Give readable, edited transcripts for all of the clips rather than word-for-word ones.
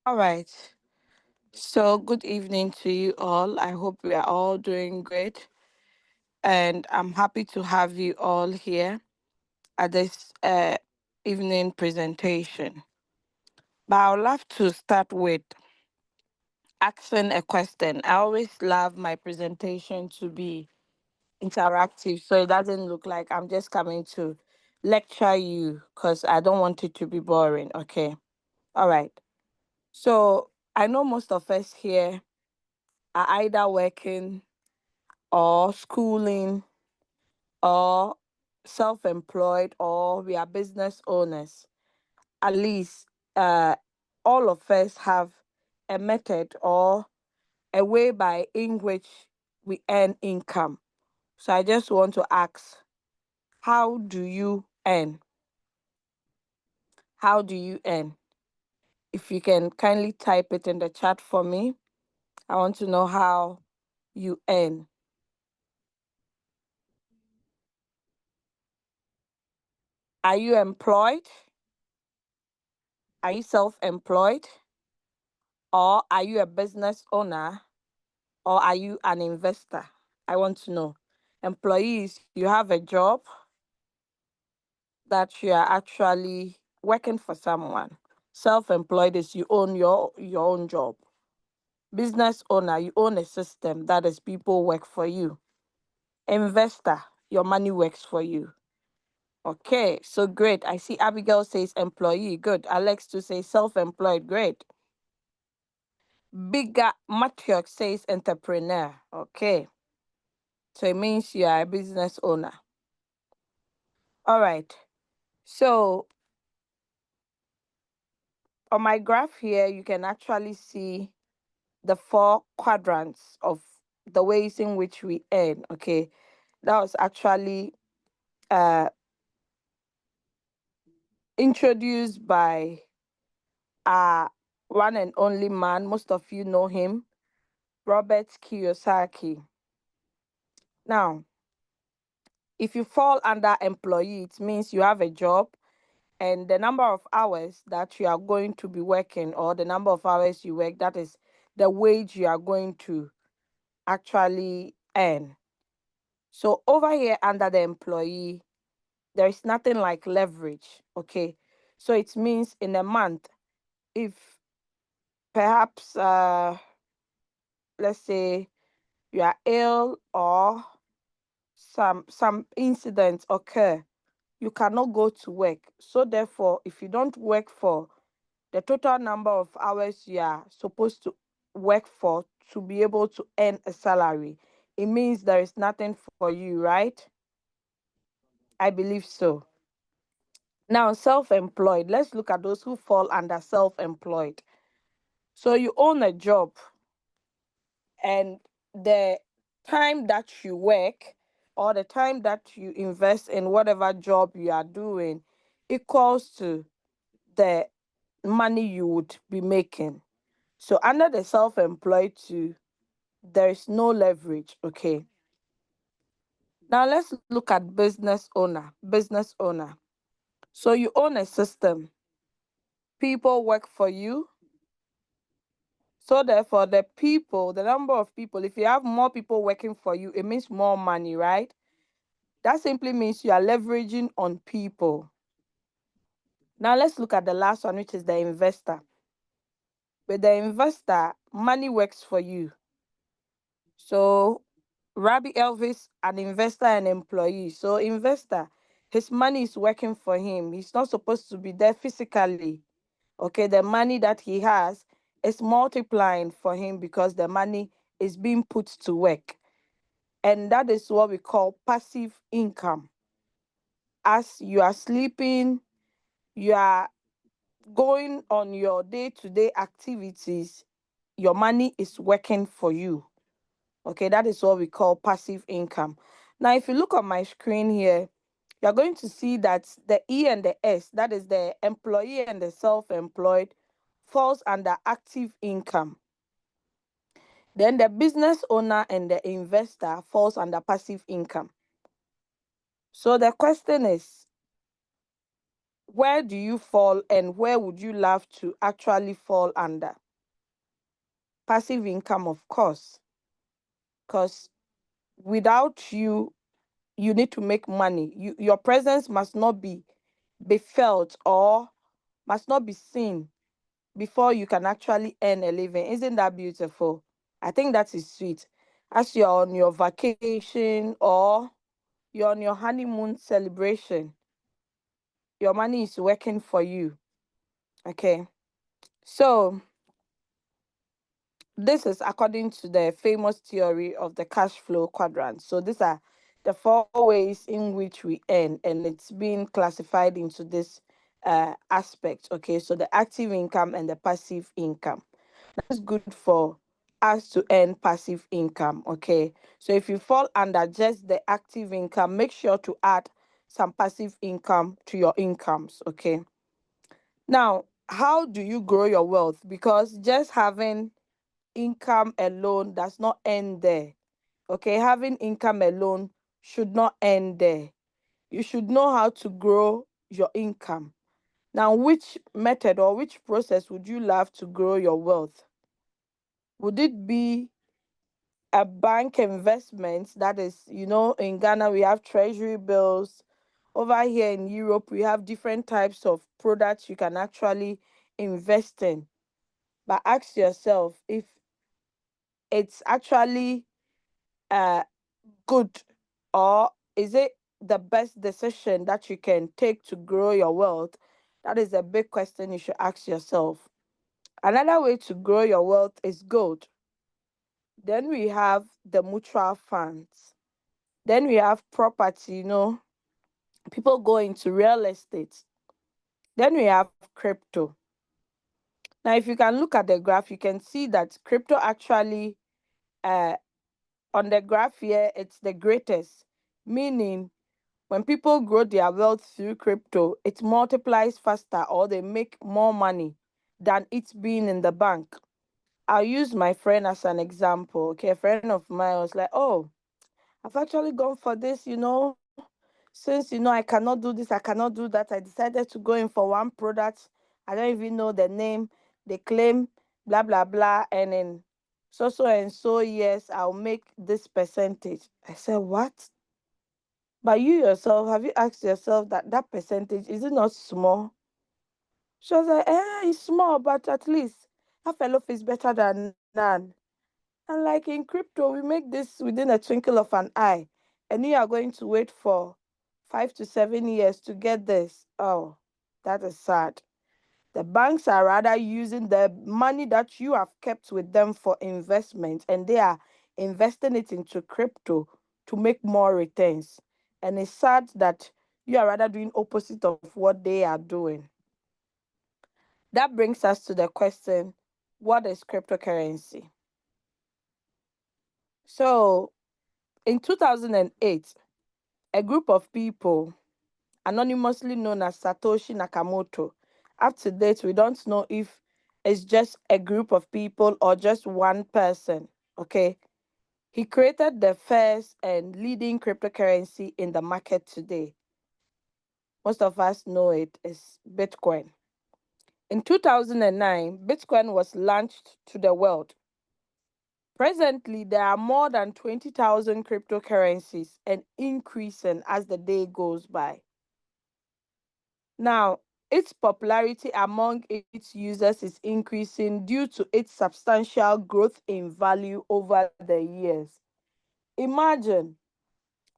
All right. So, good evening to you all. I hope we are all doing great. And I'm happy to have you all here at this evening presentation. But I would love to start with asking a question. I always love my presentation to be interactive so it doesn't look like I'm just coming to lecture you because I don't want it to be boring. Okay. All right. So, I know most of us here are either working or schooling or self employed or we are business owners. At least uh, all of us have a method or a way by in which we earn income. So I just want to ask, how do you earn? How do you earn? If you can kindly type it in the chat for me, I want to know how you earn. Are you employed? Are you self employed? Or are you a business owner? Or are you an investor? I want to know. Employees, you have a job that you are actually working for someone. Self-employed is you own your own job. Business owner, you own a system that is people work for you. Investor, your money works for you. Okay, so great. I see Abigail says employee. Good. Alex to say self-employed. Great. Bigger Matthew says entrepreneur. Okay. So it means you are a business owner. All right. So on my graph here, you can actually see the four quadrants of the ways in which we earn. Okay. That was actually uh, introduced by our one and only man. Most of you know him, Robert Kiyosaki. Now, if you fall under employee, it means you have a job and the number of hours that you are going to be working or the number of hours you work, that is the wage you are going to actually earn. So over here under the employee, there is nothing like leverage. Okay. So it means in a month, if perhaps let's say you are ill or some incidents occur, you cannot go to work. So therefore, if you don't work for the total number of hours you are supposed to work for to be able to earn a salary, it means there is nothing for you, right? I believe so. Now, self-employed, let's look at those who fall under self-employed. So you own a job and the time that you work or the time that you invest in whatever job you are doing equals to the money you would be making. So under the self-employed too, there is no leverage. Okay. Now let's look at business owner. Business owner. So you own a system. People work for you. So therefore, the number of people, if you have more people working for you, it means more money, right? That simply means you are leveraging on people. Now let's look at the last one, which is the investor. With the investor, money works for you. So Rabbi Elvis, an investor and employee. So investor, his money is working for him. He's not supposed to be there physically. Okay, the money that he has is multiplying for him because the money is being put to work. And that is what we call passive income. As you are sleeping, you are going on your day-to-day activities, your money is working for you. Okay, that is what we call passive income. Now, if you look on my screen here, you're going to see that the E and the S, that is the employee and the self employed, falls under active income. Then the business owner and the investor falls under passive income. So the question is, where do you fall and where would you love to actually fall under? Passive income, of course, because without you, you need to make money. Your presence must not be felt or must not be seen before you can actually earn a living. Isn't that beautiful? I think that is sweet. As you're on your vacation or you're on your honeymoon celebration, your money is working for you. Okay. So this is according to the famous theory of the cash flow quadrant. So these are the four ways in which we earn, and it's been classified into this aspect. Okay, so the active income and the passive income. That's good for us to earn passive income. Okay, so if you fall under just the active income, make sure to add some passive income to your incomes. Okay, now how do you grow your wealth? Because just having income alone does not end there. Okay, having income alone should not end there. You should know how to grow your income. Now, which method or which process would you love to grow your wealth? Would it be a bank investment? That is, in Ghana, we have treasury bills. Over here in Europe, we have different types of products you can actually invest in. But ask yourself if it's actually uh, good, or is it the best decision that you can take to grow your wealth? That is a big question you should ask yourself. Another way to grow your wealth is gold. Then we have the mutual funds. Then we have property, people go into real estate. Then we have crypto. Now, if you can look at the graph, you can see that crypto actually, uh, on the graph here, it's the greatest, meaning when people grow their wealth through crypto, it multiplies faster or they make more money than it being in the bank. I'll use my friend as an example. Okay, a friend of mine was like, "Oh, I've actually gone for this, since I cannot do this, I cannot do that. I decided to go in for one product. I don't even know the name. They claim blah blah blah, and then so and so years I'll make this percentage." I said, "What? But you yourself, have you asked yourself that percentage, is it not small?" She was like, it's small, but at least half a loaf is better than none. And like in crypto, we make this within a twinkle of an eye. And you are going to wait for 5 to 7 years to get this. Oh, that is sad. The banks are rather using the money that you have kept with them for investment, and they are investing it into crypto to make more returns. And it's sad that you are rather doing opposite of what they are doing. That brings us to the question, what is cryptocurrency? So, in 2008, a group of people, anonymously known as Satoshi Nakamoto, up to date, we don't know if it's just a group of people or just one person, okay? He created the first and leading cryptocurrency in the market today. Most of us know it is Bitcoin. In 2009, Bitcoin was launched to the world. Presently, there are more than 20,000 cryptocurrencies and increasing as the day goes by. Now, its popularity among its users is increasing due to its substantial growth in value over the years. Imagine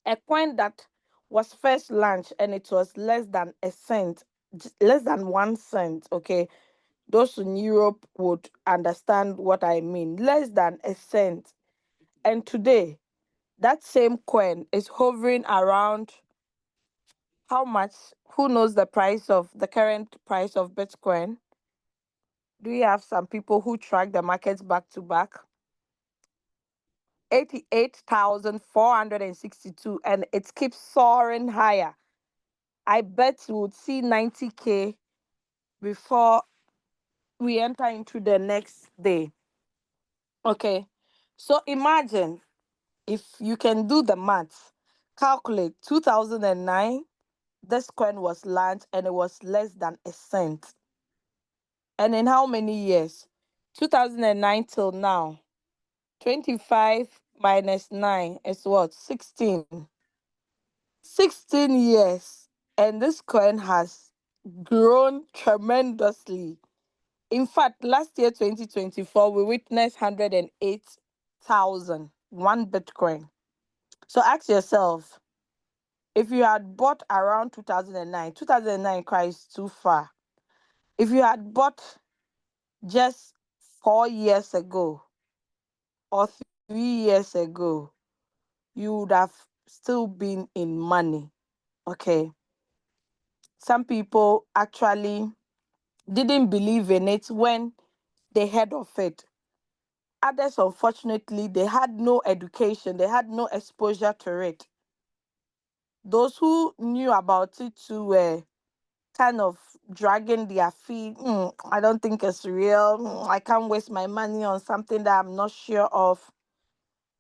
a coin that was first launched and it was less than a cent, less than 1 cent. Okay, those in Europe would understand what I mean. Less than a cent. And today, that same coin is hovering around how much? Who knows the current price of Bitcoin? Do we have some people who track the markets back to back? 88,462, and it keeps soaring higher. I bet we would see 90K before we enter into the next day. Okay. So imagine, if you can do the maths, calculate 2009, this coin was launched and it was less than a cent. And in how many years? 2009 till now. 25 minus 9 is what? 16. 16 years. And this coin has grown tremendously. In fact, last year, 2024, we witnessed 108,000, one Bitcoin. So ask yourself, if you had bought around 2009, 2009 is too far. If you had bought just 4 years ago or 3 years ago, you would have still been in money. Okay. Some people actually didn't believe in it when they heard of it. Others, unfortunately, they had no education, they had no exposure to it. Those who knew about it too were kind of dragging their feet. I don't think it's real. I can't waste my money on something that I'm not sure of.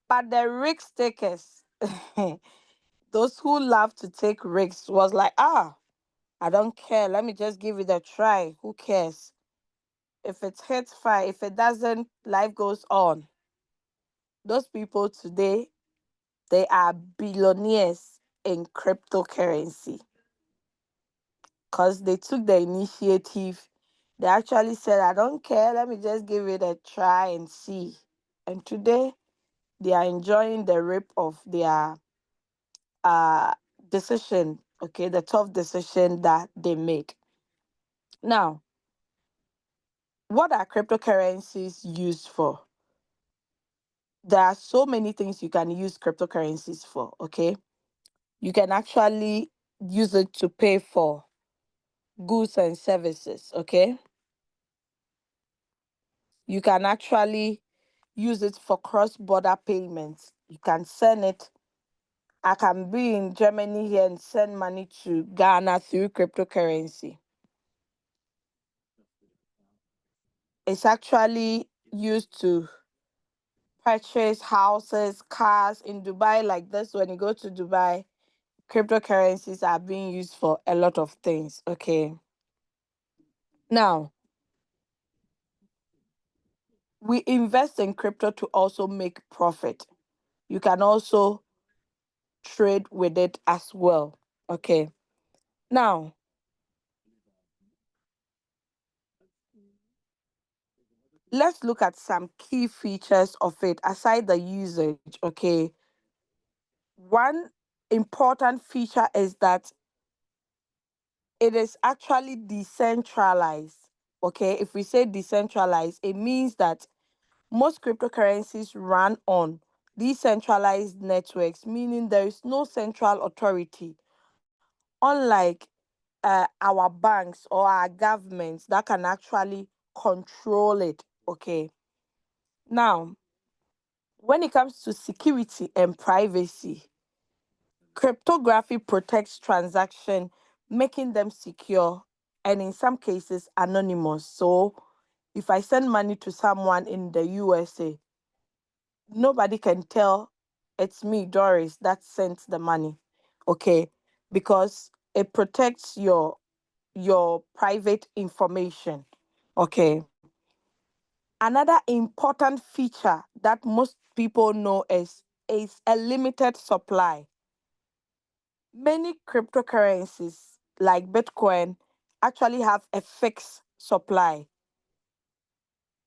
But the risk takers, those who love to take risks, was like, I don't care. Let me just give it a try. Who cares? If it hits, fine. If it doesn't, life goes on. Those people today, they are billionaires in cryptocurrency because they took the initiative. They actually said, I don't care. Let me just give it a try and see. And today, they are enjoying the rip of their uh decision, okay, the tough decision that they made. Now, what are cryptocurrencies used for? There are so many things you can use cryptocurrencies for, okay? You can actually use it to pay for goods and services, okay? You can actually use it for cross-border payments. You can send it. I can be in Germany here and send money to Ghana through cryptocurrency. It's actually used to purchase houses, cars in Dubai like this. When you go to Dubai, cryptocurrencies are being used for a lot of things. Okay. Now, we invest in crypto to also make profit. You can also trade with it as well. Okay. Now, let's look at some key features of it aside the usage. Okay. One important feature is that it is actually decentralized. Okay. If we say decentralized, it means that most cryptocurrencies run on decentralized networks, meaning there is no central authority, unlike our banks or our governments that can actually control it. Okay. Now, when it comes to security and privacy, cryptography protects transaction, making them secure and in some cases anonymous. So, if I send money to someone in the USA, nobody can tell it's me, Doris, that sent the money. Okay, because it protects your private information. Okay. Another important feature that most people know is a limited supply. Many cryptocurrencies like Bitcoin actually have a fixed supply,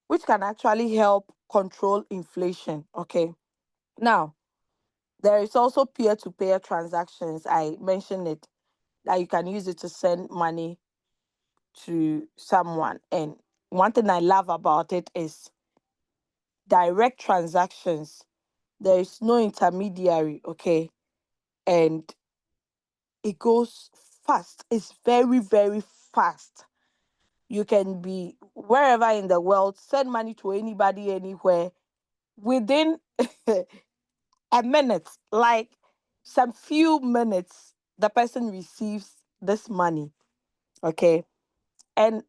which can actually help control inflation. Okay. Now, there is also peer-to-peer transactions. I mentioned it, that you can use it to send money to someone. And one thing I love about it is direct transactions. There is no intermediary, okay? And it goes fast. It's very, very fast. You can be wherever in the world, send money to anybody, anywhere within a minute, like some few minutes, the person receives this money, okay? And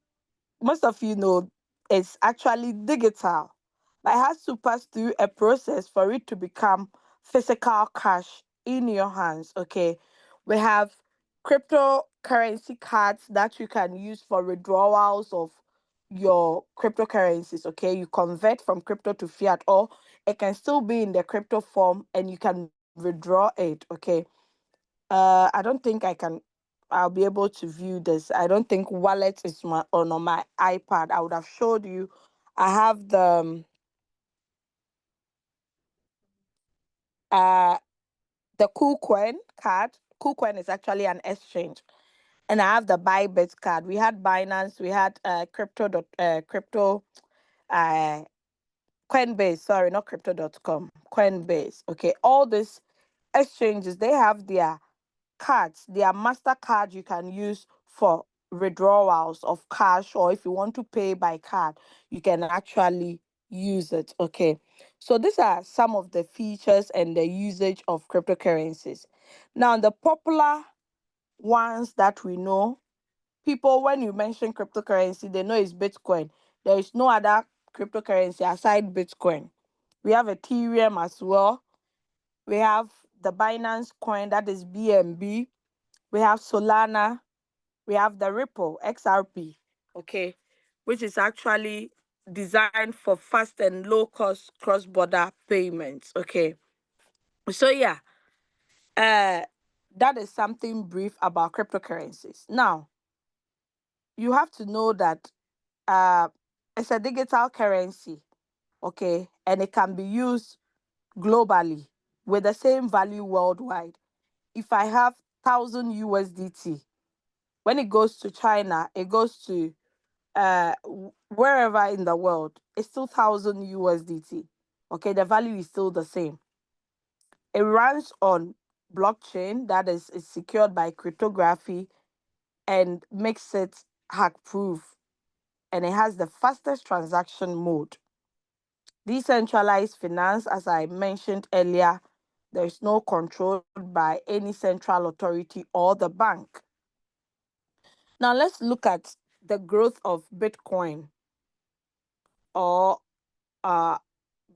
most of you know is actually digital, but it has to pass through a process for it to become physical cash in your hands. Okay, we have cryptocurrency cards that you can use for withdrawals of your cryptocurrencies. Okay, you convert from crypto to fiat, or it can still be in the crypto form and you can withdraw it. Okay, I don't think I'll be able to view this. I don't think wallet is on my iPad. I would have showed you. I have uh the KuCoin card. KuCoin is actually an exchange, and I have the Bybit card. We had Binance. We had crypto uh Coinbase. Sorry, not crypto.com. Coinbase. Okay, all these exchanges, they have their cards, their MasterCard you can use for withdrawals of cash, or if you want to pay by card, you can actually use it. Okay. So these are some of the features and the usage of cryptocurrencies. Now, the popular ones that we know, people, when you mention cryptocurrency, they know it's Bitcoin. There is no other cryptocurrency aside Bitcoin. We have Ethereum as well. We have the Binance coin, that is BNB. We have Solana, we have the Ripple XRP, okay, which is actually designed for fast and low cost cross border payments. Okay, so yeah, uh, that is something brief about cryptocurrencies. Now, you have to know that uh, it's a digital currency, okay, and it can be used globally with the same value worldwide. If I have 1,000 USDT, when it goes to China, it goes to wherever in the world, it's still 1,000 USDT. Okay, the value is still the same. It runs on blockchain that is secured by cryptography and makes it hack proof. And it has the fastest transaction mode. Decentralized finance, as I mentioned earlier, there is no control by any central authority or the bank. Now let's look at the growth of Bitcoin, or uh,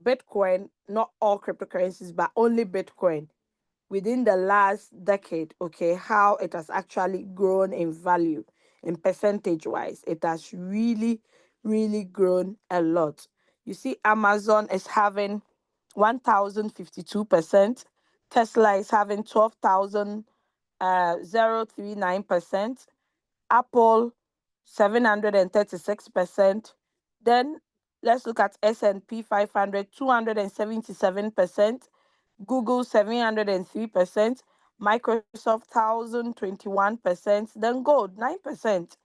Bitcoin, not all cryptocurrencies, but only Bitcoin within the last decade. Okay, how it has actually grown in value, in percentage wise. It has really, really grown a lot. You see, Amazon is having 1,052%, Tesla is having 12,039%, Apple 736%. Then let's look at S&P 500, 277%, Google 703%, Microsoft 1,021%, then gold 9%.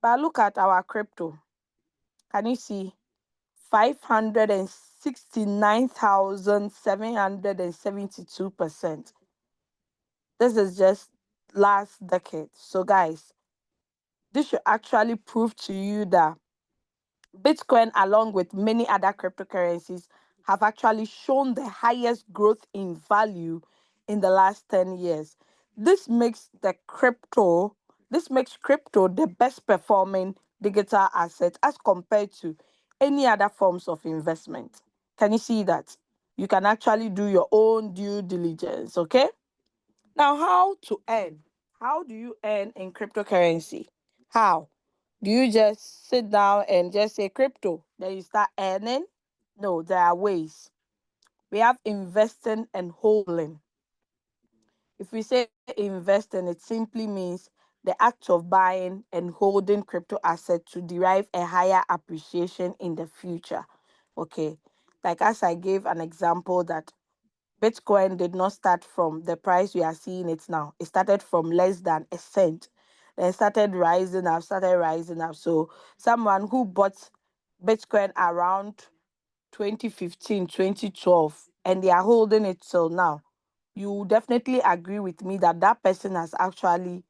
But look at our crypto. Can you see? 569,772%. This is just last decade. So guys, this should actually prove to you that Bitcoin, along with many other cryptocurrencies, have actually shown the highest growth in value in the last 10 years. This makes crypto the best performing digital asset as compared to any other forms of investment. Can you see that? You can actually do your own due diligence, okay? Now, how to earn? How do you earn in cryptocurrency? How? Do you just sit down and just say crypto, then you start earning? No, there are ways. We have investing and holding. If we say investing, it simply means the act of buying and holding crypto asset to derive a higher appreciation in the future. Okay. Like as I gave an example that Bitcoin did not start from the price we are seeing it now. It started from less than a cent. Then started rising up. So someone who bought Bitcoin around 2015, 2012, and they are holding it till now, you definitely agree with me that that person has actually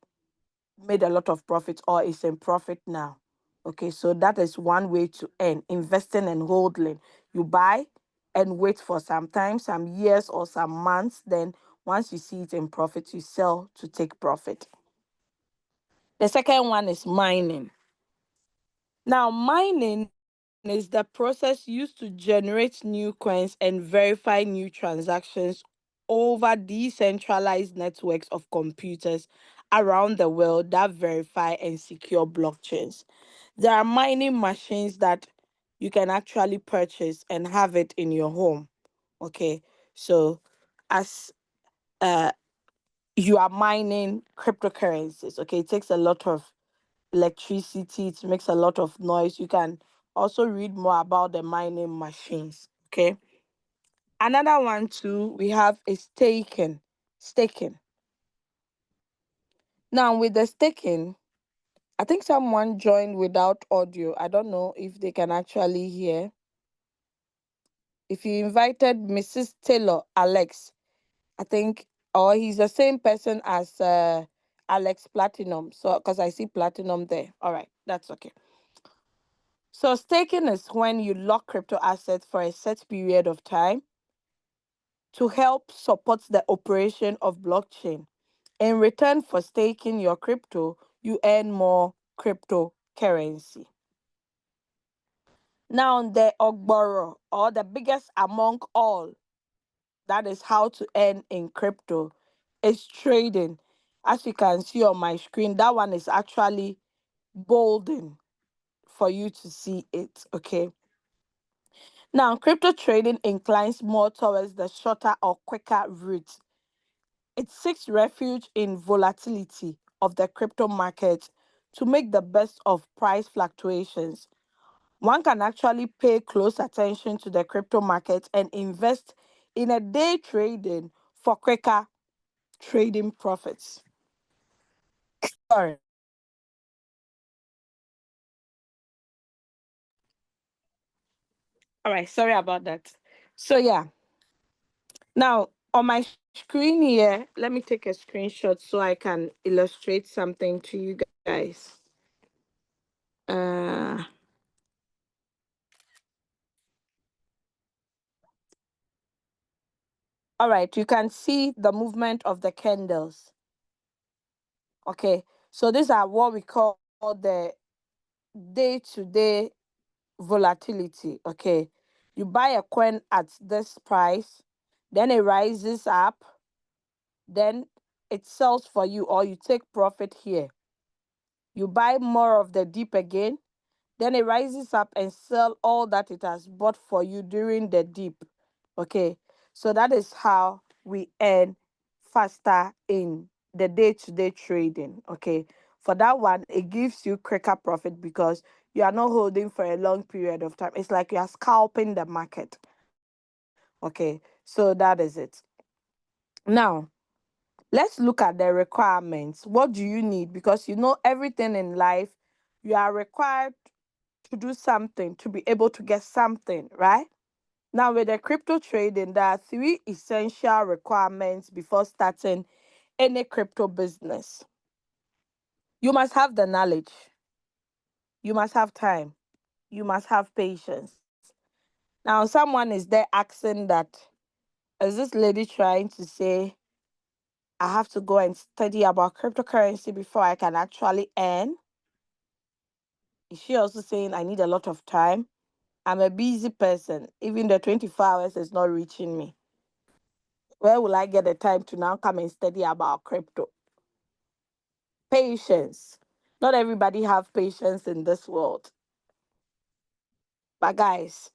made a lot of profit or is in profit now. Okay, so that is one way to earn, investing and holding. You buy and wait for some time, some years or some months. Then once you see it in profit, you sell to take profit. The second one is mining. Now, mining is the process used to generate new coins and verify new transactions over decentralized networks of computers around the world that verify and secure blockchains. There are mining machines that you can actually purchase and have it in your home. Okay, so as uh, you are mining cryptocurrencies, okay, it takes a lot of electricity, it makes a lot of noise. You can also read more about the mining machines. Okay. Another one too, we have is staking. Staking. Now with the staking, I think someone joined without audio. I don't know if they can actually hear. If you invited Mrs. Taylor Alex, I think, or he's the same person as Alex Platinum. So because I see Platinum there. All right, that's okay. So staking is when you lock crypto assets for a set period of time to help support the operation of blockchain. In return for staking your crypto, you earn more cryptocurrency. Now the ogboro, or the biggest among all, that is how to earn in crypto, is trading. As you can see on my screen, that one is actually bolding for you to see it. Okay. Now, crypto trading inclines more towards the shorter or quicker route. It seeks refuge in volatility of the crypto market to make the best of price fluctuations. One can actually pay close attention to the crypto market and invest in a day trading for quicker trading profits. Sorry. All right, sorry about that. So yeah, now on my screen here, let me take a screenshot so I can illustrate something to you guys. Uh, all right, you can see the movement of the candles. Okay, so these are what we call the day-to-day volatility. Okay, you buy a coin at this price, then it rises up, then it sells for you, or you take profit here. You buy more of the dip again, then it rises up and sell all that it has bought for you during the dip. Okay. So that is how we earn faster in the day-to-day trading. Okay. For that one, it gives you quicker profit because you are not holding for a long period of time. It's like you are scalping the market. Okay. So that is it. Now, let's look at the requirements. What do you need? Because you know everything in life, you are required to do something to be able to get something, right? Now, with the crypto trading, there are three essential requirements before starting any crypto business. You must have the knowledge, you must have time, you must have patience. Now, someone is there asking that, is this lady trying to say I have to go and study about cryptocurrency before I can actually earn? Is she also saying I need a lot of time? I'm a busy person. Even the 24 hours is not reaching me. Where will I get the time to now come and study about crypto? Patience. Not everybody have patience in this world. But guys,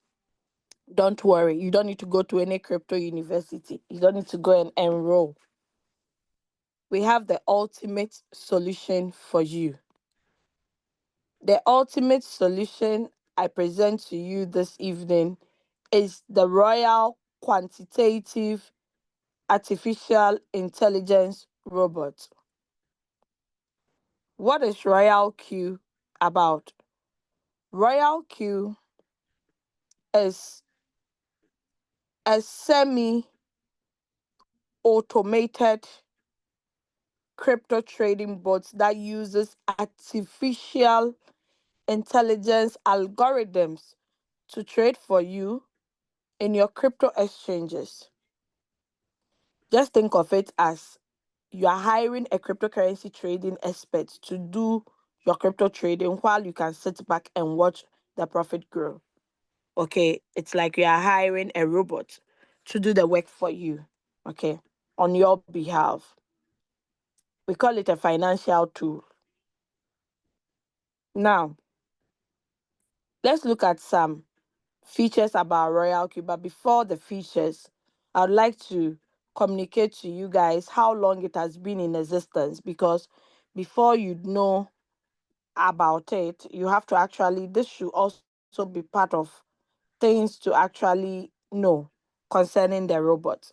don't worry. You don't need to go to any crypto university. You don't need to go and enroll. We have the ultimate solution for you. The ultimate solution I present to you this evening is the Royal Quantitative Artificial Intelligence Robot. What is Royal Q about? Royal Q is a semi automated crypto trading bot that uses artificial intelligence algorithms to trade for you in your crypto exchanges. Just think of it as you are hiring a cryptocurrency trading expert to do your crypto trading while you can sit back and watch the profit grow. Okay, it's like you are hiring a robot to do the work for you, okay, on your behalf. We call it a financial tool. Now, let's look at some features about Royal Q. But before the features, I'd like to communicate to you guys how long it has been in existence, because before you know about it, you have to actually, this should also be part of things to actually know concerning the robot.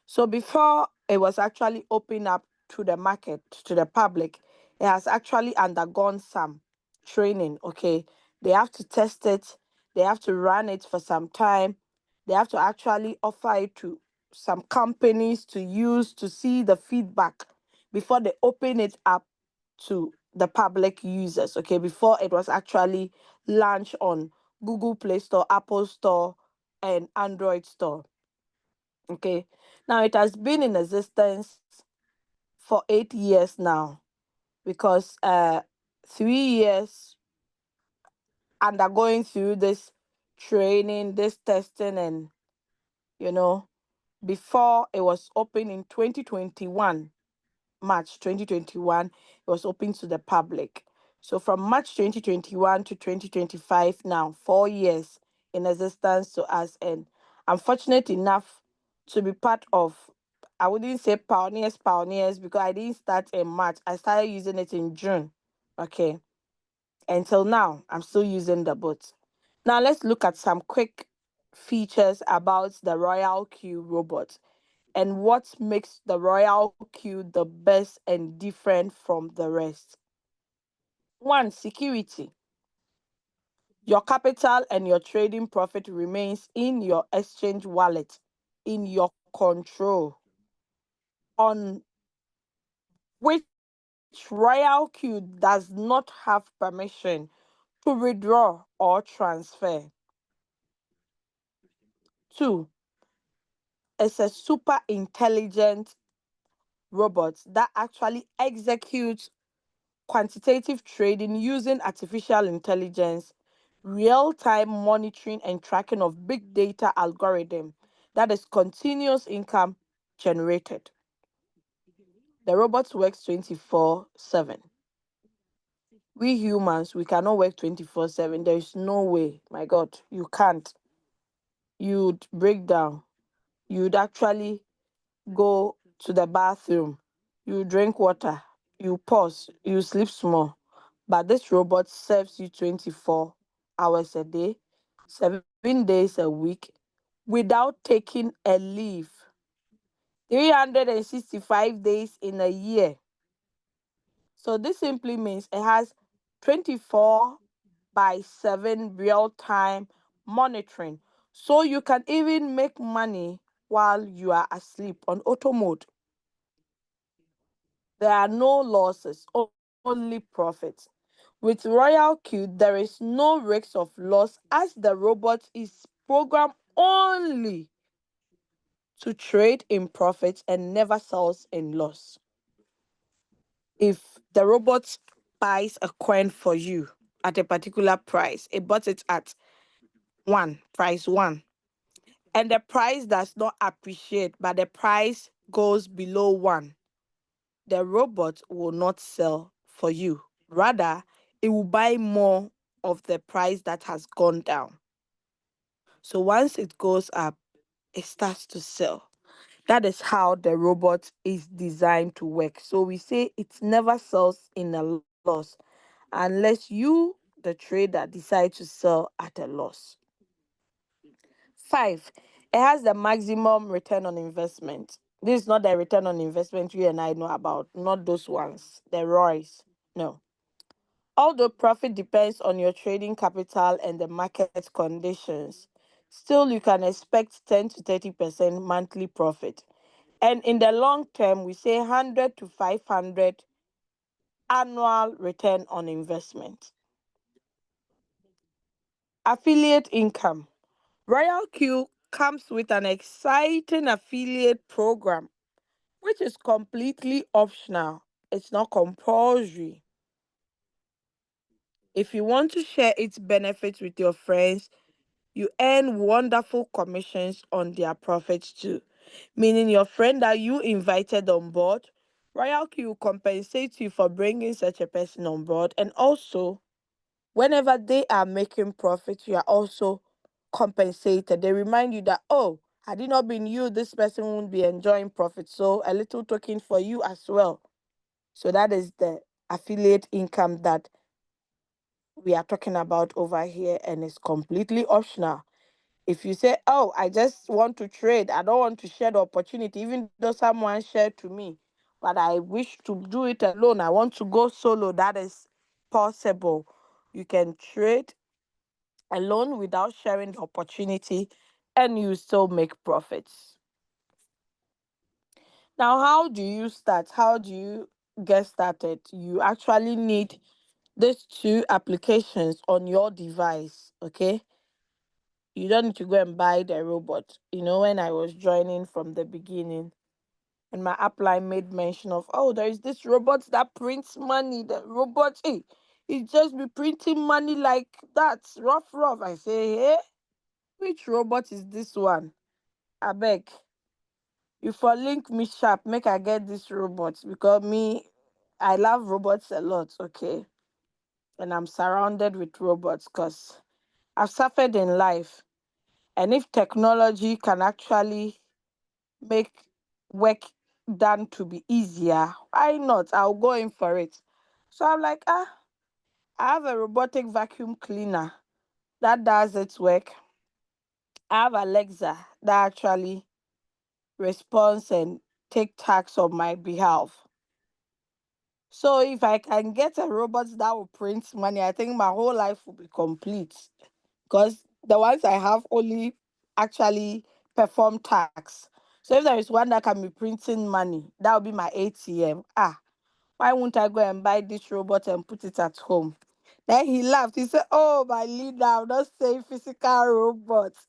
So before it was actually opened up to the market, to the public, it has actually undergone some training. Okay. They have to test it, they have to run it for some time, they have to actually offer it to some companies to use to see the feedback before they open it up to the public users. Okay. Before it was actually launched on Google Play Store, Apple Store, and Android Store. Okay. Now it has been in existence for 8 years now, because 3 years undergoing through this training, this testing, and you know, before it was open in 2021. March 2021, it was open to the public. So from March 2021 to 2025, now 4 years in existence to us. And I'm fortunate enough to be part of, I wouldn't say pioneers, because I didn't start in March. I started using it in June. Okay. Until now, I'm still using the bot. Now let's look at some quick features about the Royal Q robot and what makes the Royal Q the best and different from the rest. One, security. Your capital and your trading profit remains in your exchange wallet, in your control, on which Royal Q does not have permission to withdraw or transfer. Two, it's a super intelligent robot that actually executes quantitative trading using artificial intelligence, real-time monitoring and tracking of big data algorithm that is continuous income generated. The robot works 24/7. We humans, we cannot work 24/7. There is no way. My God, you can't. You'd break down. You'd actually go to the bathroom, you drink water, you pause, you sleep small. But this robot serves you 24 hours a day, 7 days a week, without taking a leave, 365 days in a year. So this simply means it has 24 by 7 real time monitoring. So you can even make money while you are asleep on auto mode. There are no losses, only profits. With Royal Q, there is no risk of loss as the robot is programmed only to trade in profits and never sells in loss. If the robot buys a coin for you at a particular price, it bought it at price one, and the price does not appreciate, but the price goes below one, the robot will not sell for you. Rather, it will buy more of the price that has gone down. So once it goes up, it starts to sell. That is how the robot is designed to work. So we say it never sells in a loss unless you, the trader, decide to sell at a loss. Five, it has the maximum return on investment. This is not the return on investment you and I know about, not those ones, the ROIs. No. Although profit depends on your trading capital and the market conditions, still you can expect 10 to 30% monthly profit. And in the long term, we say 100 to 500 annual return on investment. Affiliate income. Royal Q comes with an exciting affiliate program, which is completely optional. It's not compulsory. If you want to share its benefits with your friends, you earn wonderful commissions on their profits too. Meaning your friend that you invited on board, Royalty will compensate you for bringing such a person on board. And also, whenever they are making profits, you are also compensated. They remind you that, oh, had it not been you, this person won't be enjoying profit. So a little token for you as well. So that is the affiliate income that we are talking about over here, and it's completely optional. If you say, oh, I just want to trade, I don't want to share the opportunity, even though someone shared to me, but I wish to do it alone, I want to go solo, that is possible. You can trade alone without sharing the opportunity, and you still make profits. Now, how do you start? How do you get started? You actually need these two applications on your device, okay? You don't need to go and buy the robot. When I was joining from the beginning, and my upline made mention of, oh, there is this robot that prints money. The robot, hey, it just be printing money like that, rough, rough. I say, hey, which robot is this one? I beg, you for link me sharp, make I get this robot, because me, I love robots a lot, okay? And I'm surrounded with robots because I've suffered in life. And if technology can actually make work done to be easier, why not? I'll go in for it. So I'm like, I have a robotic vacuum cleaner that does its work. I have Alexa that actually responds and take tasks on my behalf. So if I can get a robot that will print money, I think my whole life will be complete. Because the ones I have only actually perform tasks. So if there is one that can be printing money, that will be my ATM. Why won't I go and buy this robot and put it at home? Then he laughed. He said, oh, my leader, I'm not saying physical robots.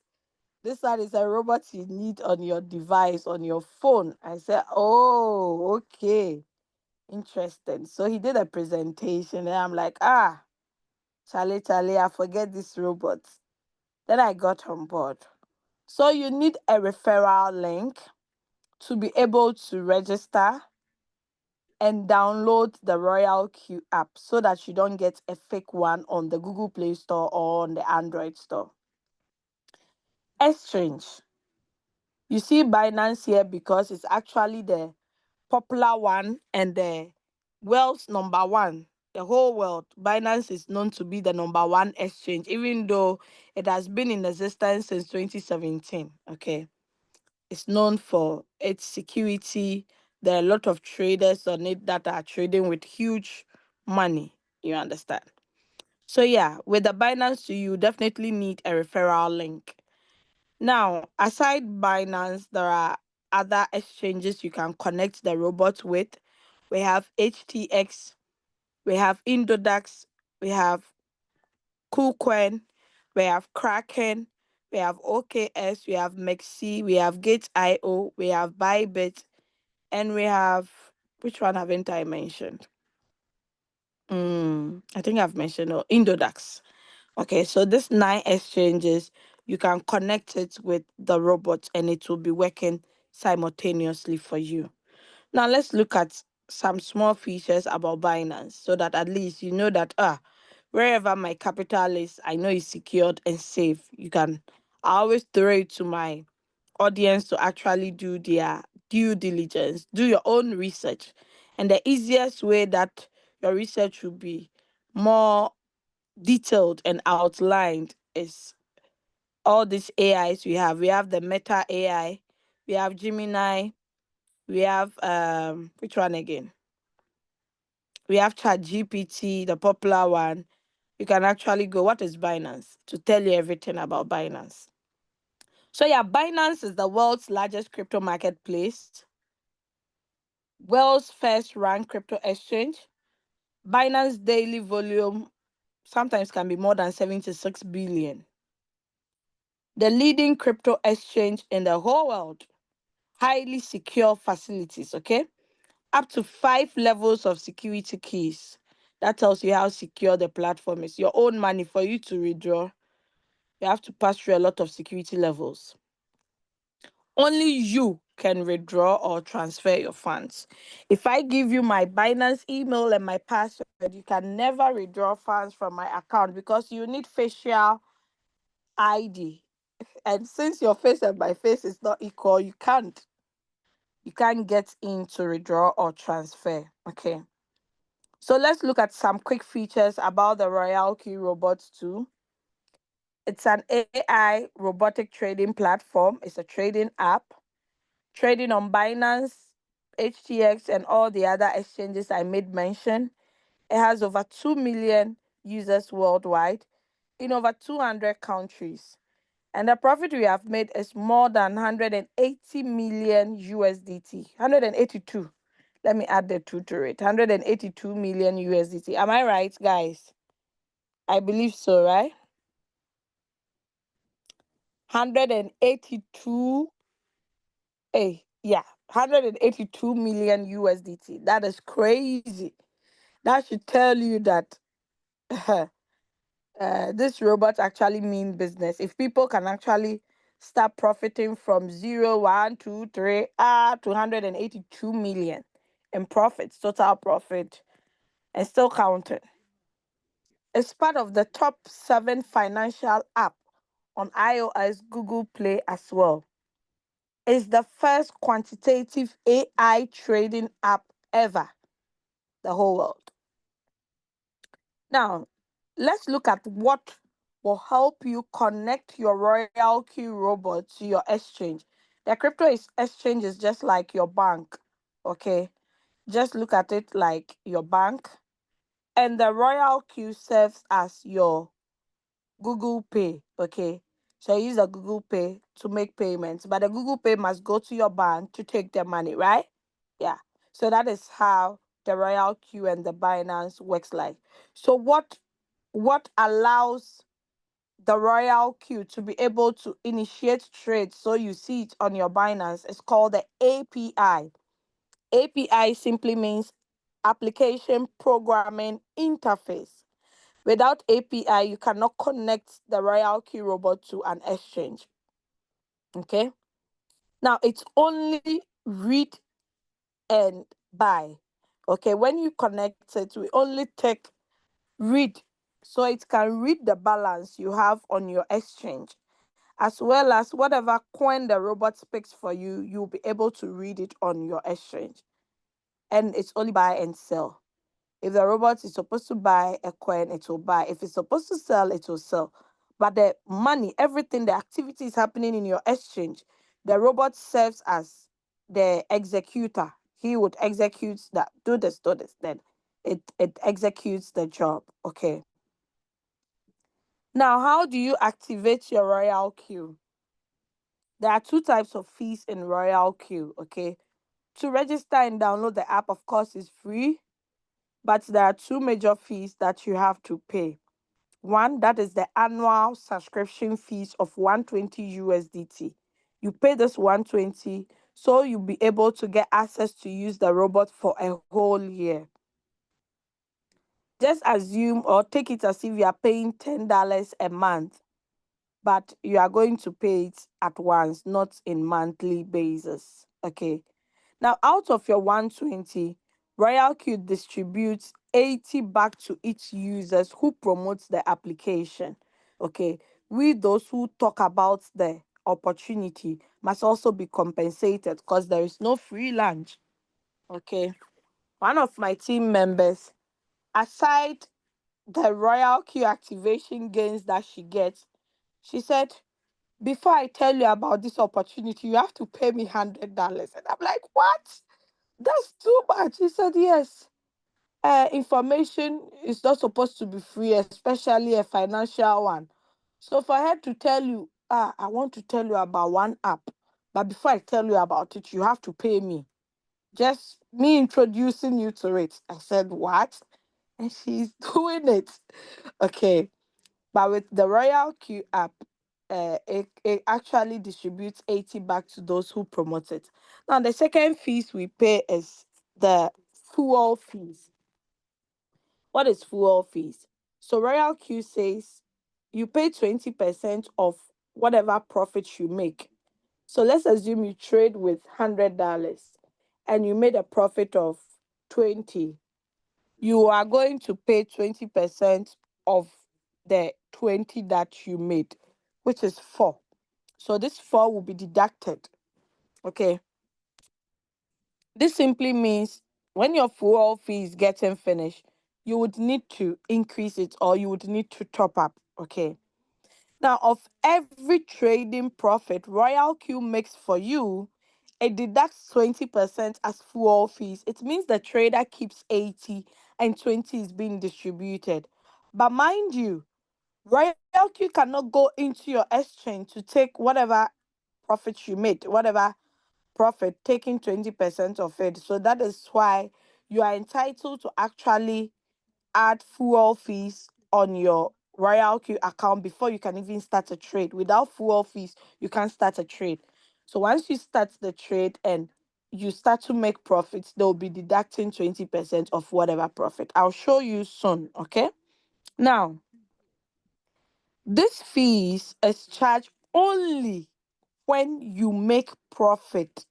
This one is a robot you need on your device, on your phone. I said, oh, okay. Interesting. So he did a presentation, and I'm like, Charlie, Charlie, I forget this robot. Then I got on board. So you need a referral link to be able to register and download the Royal Q app so that you don't get a fake one on the Google Play Store or on the Android store. Exchange. You see Binance here because it's actually the popular one and the world's number one. The whole world, Binance is known to be the number one exchange, even though it has been in existence since 2017. Okay. It's known for its security. There are a lot of traders on it that are trading with huge money. You understand? So yeah, with the Binance, you definitely need a referral link. Now, aside Binance, there are other exchanges you can connect the robot with. We have HTX, we have Indodax, we have KuCoin, we have Kraken, we have OKS, we have Mexi, we have Gate.io, we have Bybit, and we have, which one haven't I mentioned? I think I've mentioned Indodax. Okay, so this 9 exchanges, you can connect it with the robot and it will be working simultaneously for you. Now let's look at some small features about Binance so that at least you know that wherever my capital is, I know it's secured and safe. I always throw it to my audience to actually do their due diligence, do your own research. And the easiest way that your research will be more detailed and outlined is all these AIs we have. We have the Meta AI, we have Gemini, we have which one again? We have Chat GPT, the popular one. You can actually go, what is Binance? To tell you everything about Binance. So yeah, Binance is the world's largest crypto marketplace, world's first ranked crypto exchange. Binance daily volume sometimes can be more than 76 billion. The leading crypto exchange in the whole world. Highly secure facilities, okay? Up to 5 levels of security keys. That tells you how secure the platform is. Your own money, for you to withdraw, you have to pass through a lot of security levels. Only you can withdraw or transfer your funds. If I give you my Binance email and my password, you can never withdraw funds from my account because you need facial ID. And since your face and my face is not equal, you can't get in to withdraw or transfer. Okay. So let's look at some quick features about the Royal Q Robots 2. It's an AI robotic trading platform. It's a trading app, trading on Binance, HTX, and all the other exchanges I made mention. It has over 2 million users worldwide in over 200 countries. And the profit we have made is more than 180 million USDT. 182. Let me add the two to it. 182 million USDT. Am I right, guys? I believe so, right? 182. Hey, yeah. 182 million USDT. That is crazy. That should tell you that this robot actually mean business. If people can actually start profiting from 0, 1, 2, 3, to 182 million in profits, total profit, and still counting. It's part of the top 7 financial app on iOS, Google Play as well. It's the first quantitative AI trading app ever, the whole world. Now, let's look at what will help you connect your Royal Q robot to your exchange. The exchange is just like your bank, okay? Just look at it like your bank. And the Royal Q serves as your Google Pay, okay? So you use the Google Pay to make payments, but the Google Pay must go to your bank to take the money, right? Yeah. So that is how the Royal Q and the Binance works like. So what allows the Royal Q to be able to initiate trades so you see it on your Binance is called the API. API simply means application programming interface. Without API, you cannot connect the Royal Q robot to an exchange. Okay. Now it's only read and buy. Okay. When you connect it, we only take read. So it can read the balance you have on your exchange, as well as whatever coin the robot speaks for you, you'll be able to read it on your exchange. And it's only buy and sell. If the robot is supposed to buy a coin, it will buy. If it's supposed to sell, it will sell. But the money, everything, the activity is happening in your exchange. The robot serves as the executor. He would execute that, do this, then it executes the job. Okay. Now, how do you activate your Royal Queue? There are two types of fees in Royal Queue. Okay. To register and download the app, of course, is free, but there are two major fees that you have to pay. One, that is the annual subscription fees of 120 USDT. You pay this 120 so you'll be able to get access to use the robot for a whole year. Just assume or take it as if you are paying $10 a month, but you are going to pay it at once, not in monthly basis. Okay. Now, out of your 120, Royal Q distributes 80 back to its users who promotes the application. Okay. We, those who talk about the opportunity, must also be compensated because there is no free lunch. Okay. One of my team members, aside the Royal Q activation gains that she gets, she said, before I tell you about this opportunity, you have to pay me $100. And I'm like, what? That's too much. He said, yes. Information is not supposed to be free, especially a financial one. So for her to tell you, I want to tell you about one app, but before I tell you about it, you have to pay me. Just me introducing you to it. I said, what? And she's doing it. Okay. But with the Royal Q app, it actually distributes 80 back to those who promote it. Now, the second fees we pay is the fuel fees. What is fuel fees? So Royal Q says you pay 20% of whatever profit you make. So let's assume you trade with $100 and you made a profit of 20. You are going to pay 20% of the 20 that you made, which is 4. So this 4 will be deducted. Okay. This simply means when your fuel fee is getting finished, you would need to increase it or you would need to top up. Okay. Now, of every trading profit Royal Q makes for you, it deducts 20% as fuel fees. It means the trader keeps 80 and 20 is being distributed. But mind you, Royal Q cannot go into your exchange to take whatever profit you made, whatever profit, taking 20% of it. So that is why you are entitled to actually add fuel fees on your Royal Q account before you can even start a trade. Without fuel fees, you can't start a trade. So once you start the trade and you start to make profits, they'll be deducting 20% of whatever profit. I'll show you soon, okay? Now, this fees is charged only when you make profit,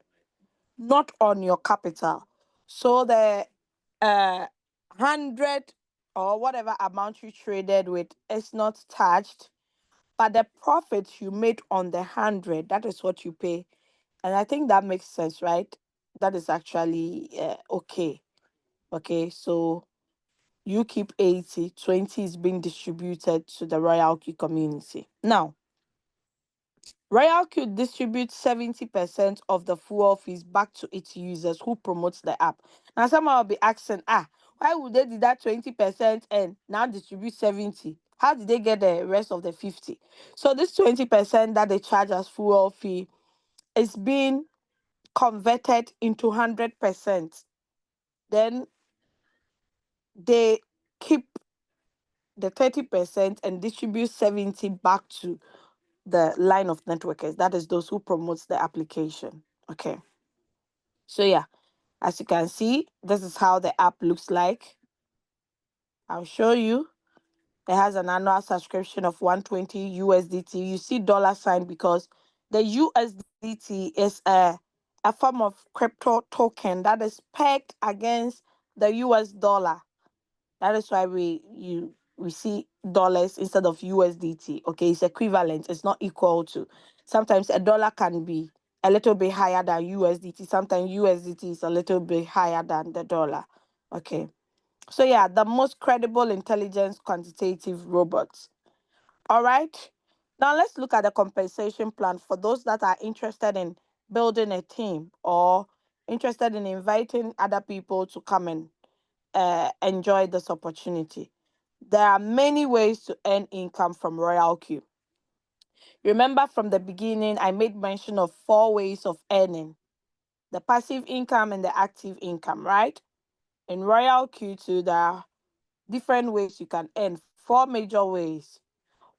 not on your capital. So the 100 or whatever amount you traded with is not charged, but the profit you made on the 100, that is what you pay. And I think that makes sense, right? That is actually okay. Okay, so you keep 80, 20 is being distributed to the Royal Q community. Now, Royal Q distributes 70% of the fuel fees back to its users who promotes the app. Now, someone will be asking, why would they do that 20% and now distribute 70? How did they get the rest of the 50? So this 20% that they charge as fuel fee is being converted into 100%. Then they keep the 30% and distribute 70 back to the line of networkers. That is those who promotes the application. Okay. So yeah, as you can see, this is how the app looks like. I'll show you. It has an annual subscription of 120 USDT. You see dollar sign because the USDT is a form of crypto token that is pegged against the US dollar. That is why we see dollars instead of USDT. Okay, it's equivalent. It's not equal to. Sometimes a dollar can be a little bit higher than USDT. Sometimes USDT is a little bit higher than the dollar. Okay. So yeah, the most credible intelligence quantitative robots. All right. Now let's look at the compensation plan for those that are interested in building a team or interested in inviting other people to come and enjoy this opportunity. There are many ways to earn income from Royal Q. Remember from the beginning, I made mention of 4 ways of earning: the passive income and the active income, right? In Royal Q2, there are different ways you can earn, 4 major ways.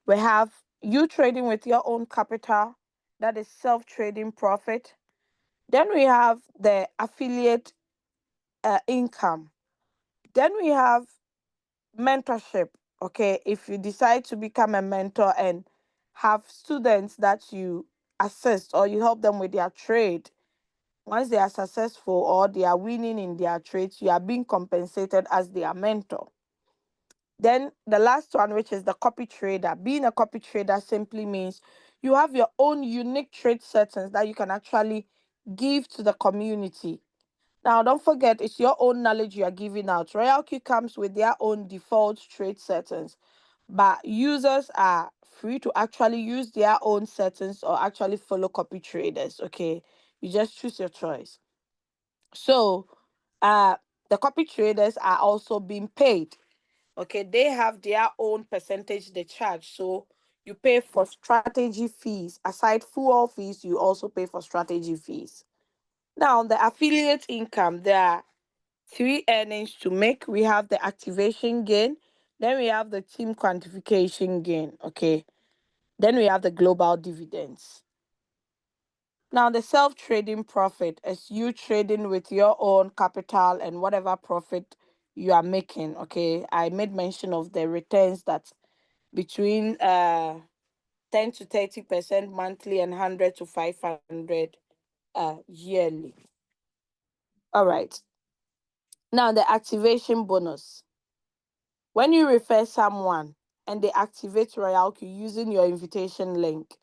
We have you trading with your own capital, that is self trading profit. Then we have the affiliate income. Then we have mentorship. Okay, if you decide to become a mentor and have students that you assist or you help them with their trade, once they are successful or they are winning in their trades, you are being compensated as their mentor. Then the last one, which is the copy trader. Being a copy trader simply means you have your own unique trade settings that you can actually give to the community. Now, don't forget, it's your own knowledge you are giving out. Royal Q comes with their own default trade settings, but users are free to actually use their own settings or actually follow copy traders. Okay, you just choose your choice. So, uh, the copy traders are also being paid. Okay, they have their own percentage they charge. So you pay for strategy fees. Aside full fees, you also pay for strategy fees. Now, the affiliate income, there are 3 earnings to make. We have the activation gain, then we have the team quantification gain. Okay, then we have the global dividends. Now, the self trading profit is you trading with your own capital and whatever profit you are making. Okay, I made mention of the returns that between 10 to 30% monthly and 100 to 500 yearly. All right. Now the activation bonus. When you refer someone and they activate Royal Q using your invitation link,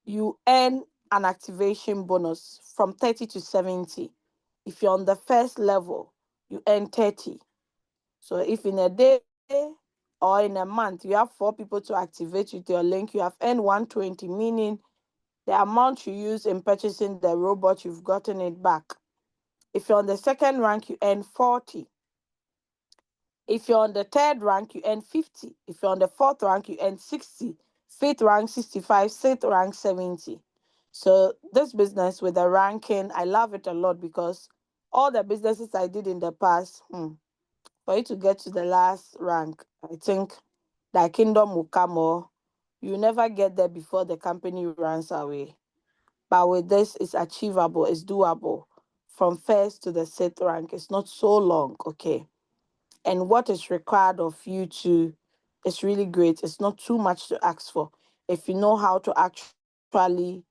you earn an activation bonus from 30 to 70. If you're on the first level, you earn 30. So if in a day or in a month you have 4 people to activate with your link, you have earned 120, meaning the amount you use in purchasing the robot, you've gotten it back. If you're on the second rank, you earn 40. If you're on the third rank, you earn 50. If you're on the fourth rank, you earn 60. Fifth rank, 65. Sixth rank, 70. So this business with the ranking, I love it a lot because all the businesses I did in the past, for you to get to the last rank, I think that kingdom will come or you never get there before the company runs away. But with this, it's achievable, it's doable. From first to the sixth rank, it's not so long, okay? And what is required of you to is really great. It's not too much to ask for. If you know how to actually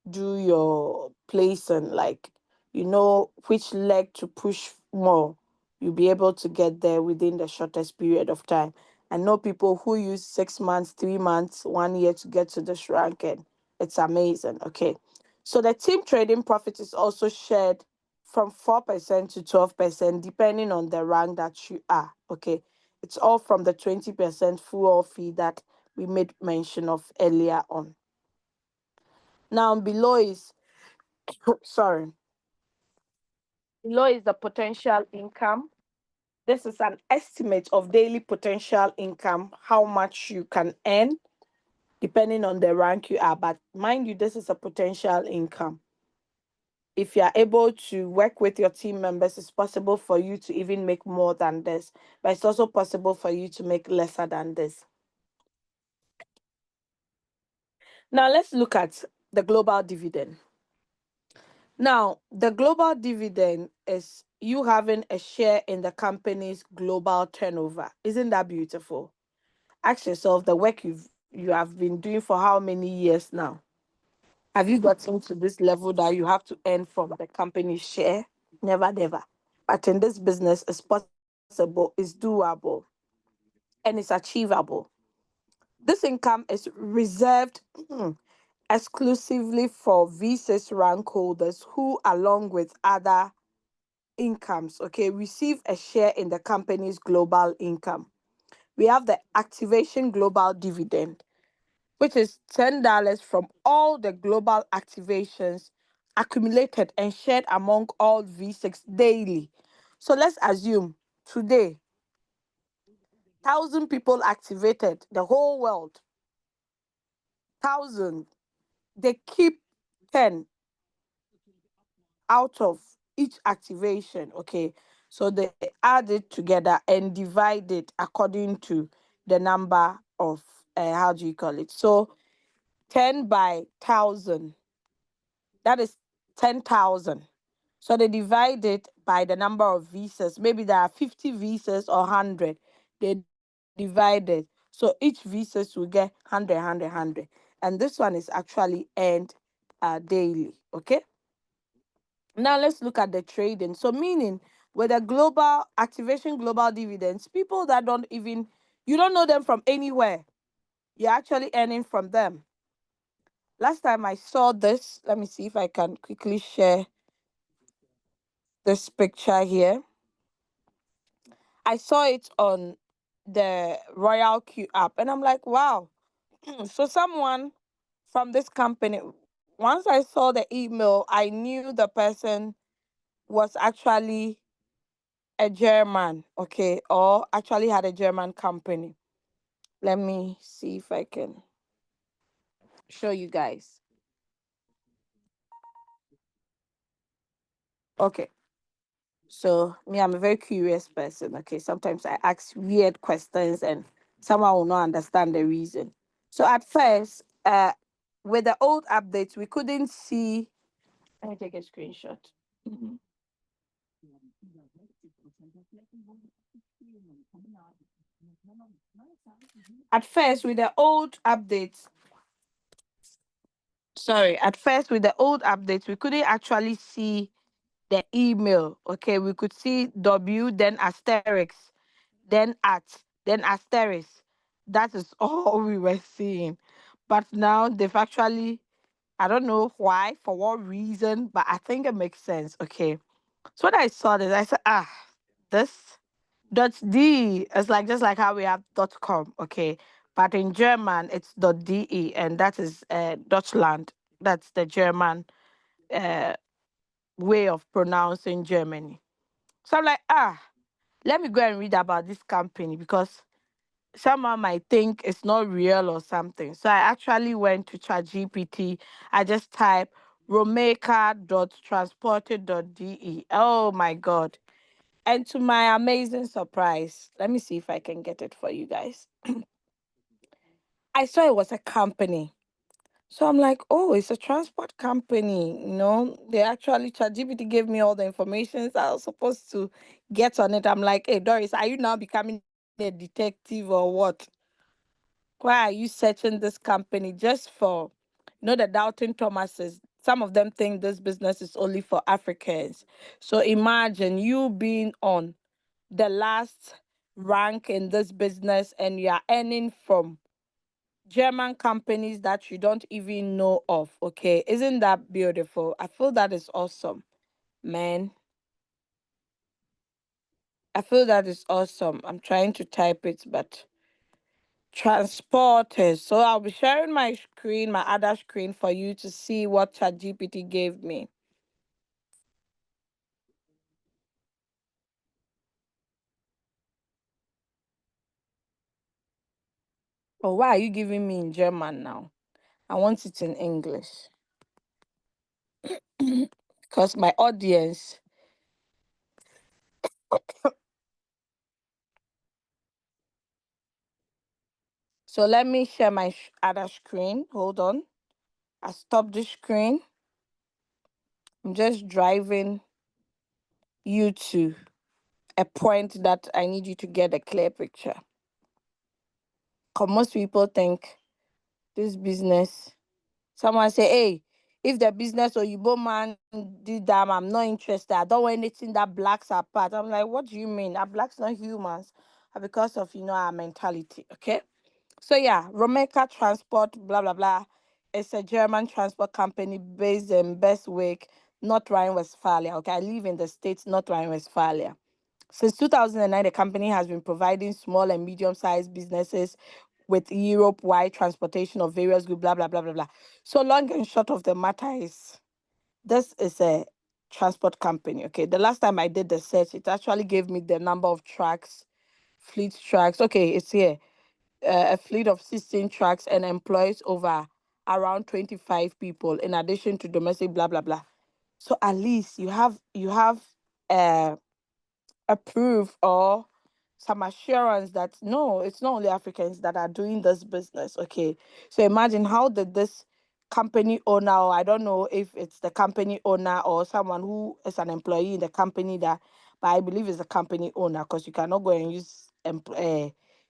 do your placing, like you know which leg to push more, you'll be able to get there within the shortest period of time. I know people who use 6 months, 3 months, 1 year to get to this ranking. It's amazing. Okay. So the team trading profit is also shared from 4% to 12%, depending on the rank that you are. Okay. It's all from the 20% full fee that we made mention of earlier on. Now below is sorry, below is the potential income. This is an estimate of daily potential income, how much you can earn depending on the rank you are. But mind you, this is a potential income. If you are able to work with your team members, it's possible for you to even make more than this, but it's also possible for you to make lesser than this. Now, let's look at the global dividend. Now, the global dividend is you having a share in the company's global turnover. Isn't that beautiful? Ask yourself the work you have been doing for how many years now? Have you gotten to this level that you have to earn from the company's share? Never, never. But in this business, it's possible, it's doable, and it's achievable. This income is reserved exclusively for VSIS rank holders who, along with other incomes, okay, receive a share in the company's global income. We have the activation global dividend, which is $10 from all the global activations accumulated and shared among all V6 daily. So let's assume today, 1,000 people activated the whole world, 1,000. They keep 10 out of each activation. Okay. So they add it together and divide it according to the number of, how do you call it? So 10 by 1,000, that is 10,000. So they divide it by the number of visas. Maybe there are 50 visas or 100. They divide it. So each visas will get 100. And this one is actually earned daily. Okay. Now let's look at the trading. So meaning with the global activation global dividends, people that don't even, you don't know them from anywhere, you're actually earning from them. Last time I saw this, let me see if I can quickly share this picture here. I saw it on the Royal Q app and I'm like, wow. So someone from this company, once I saw the email, I knew the person was actually a German, okay, or actually had a German company. Let me see if I can show you guys. Okay. So me, I'm a very curious person. Okay. Sometimes I ask weird questions and someone will not understand the reason. So at first, with the old updates, we couldn't see. Let me take a screenshot. Mhm. At first, with the old updates, sorry, at first with the old updates, we couldn't actually see the email. Okay, we could see W, then asterisk, then at, then asterisk. That is all we were seeing. But now they've actually, I don't know why, for what reason, but I think it makes sense. Okay. So when I saw this, I said, this dot D is like just like how we have dot com, okay. But in German it's dot DE, and that is Deutschland. That's the German uh way of pronouncing Germany. So I'm like, let me go and read about this company because someone might think it's not real or something. So I actually went to ChatGPT. I just typed romeka.transported.de. Oh my God. And to my amazing surprise, let me see if I can get it for you guys. I saw it was a company. So I'm like, oh, it's a transport company. They actually, ChatGPT gave me all the information I was supposed to get on it. I'm like, hey, Doris, are you now becoming a detective or what? Why are you searching this company just for, the doubting Thomases? Some of them think this business is only for Africans. So imagine you being on the last rank in this business and you are earning from German companies that you don't even know of. Okay. Isn't that beautiful? I feel that is awesome, man. I feel that is awesome. I'm trying to type it, but transporters. So I'll be sharing my screen, my other screen for you to see what ChatGPT gave me. Oh, why are you giving me in German now? I want it in English. Because my audience. So let me share my other screen. Hold on. I stopped the screen. I'm just driving you to a point that I need you to get a clear picture. Because most people think this business, someone say, hey, if the business or Yibo man did that, I'm not interested. I don't want anything that blacks apart. I'm like, what do you mean? Are blacks not humans? Because of, our mentality. Okay. So yeah, Romeka Transport, blah blah blah. It's a German transport company based in Bestwick, North Rhine-Westphalia. Okay, I live in the states, North Rhine-Westphalia. Since 2009, the company has been providing small and medium-sized businesses with Europe-wide transportation of various goods, blah blah blah blah blah. So long and short of the matter is, this is a transport company. Okay, the last time I did the search, it actually gave me the number of trucks, fleet trucks. Okay, it's here, a fleet of 16 trucks and employs over around 25 people in addition to domestic blah blah blah. So at least you have uh, a proof or some assurance that no, it's not only Africans that are doing this business. Okay. So imagine, how did this company owner, or I don't know if it's the company owner or someone who is an employee in the company that, but I believe it's the company owner because you cannot go and use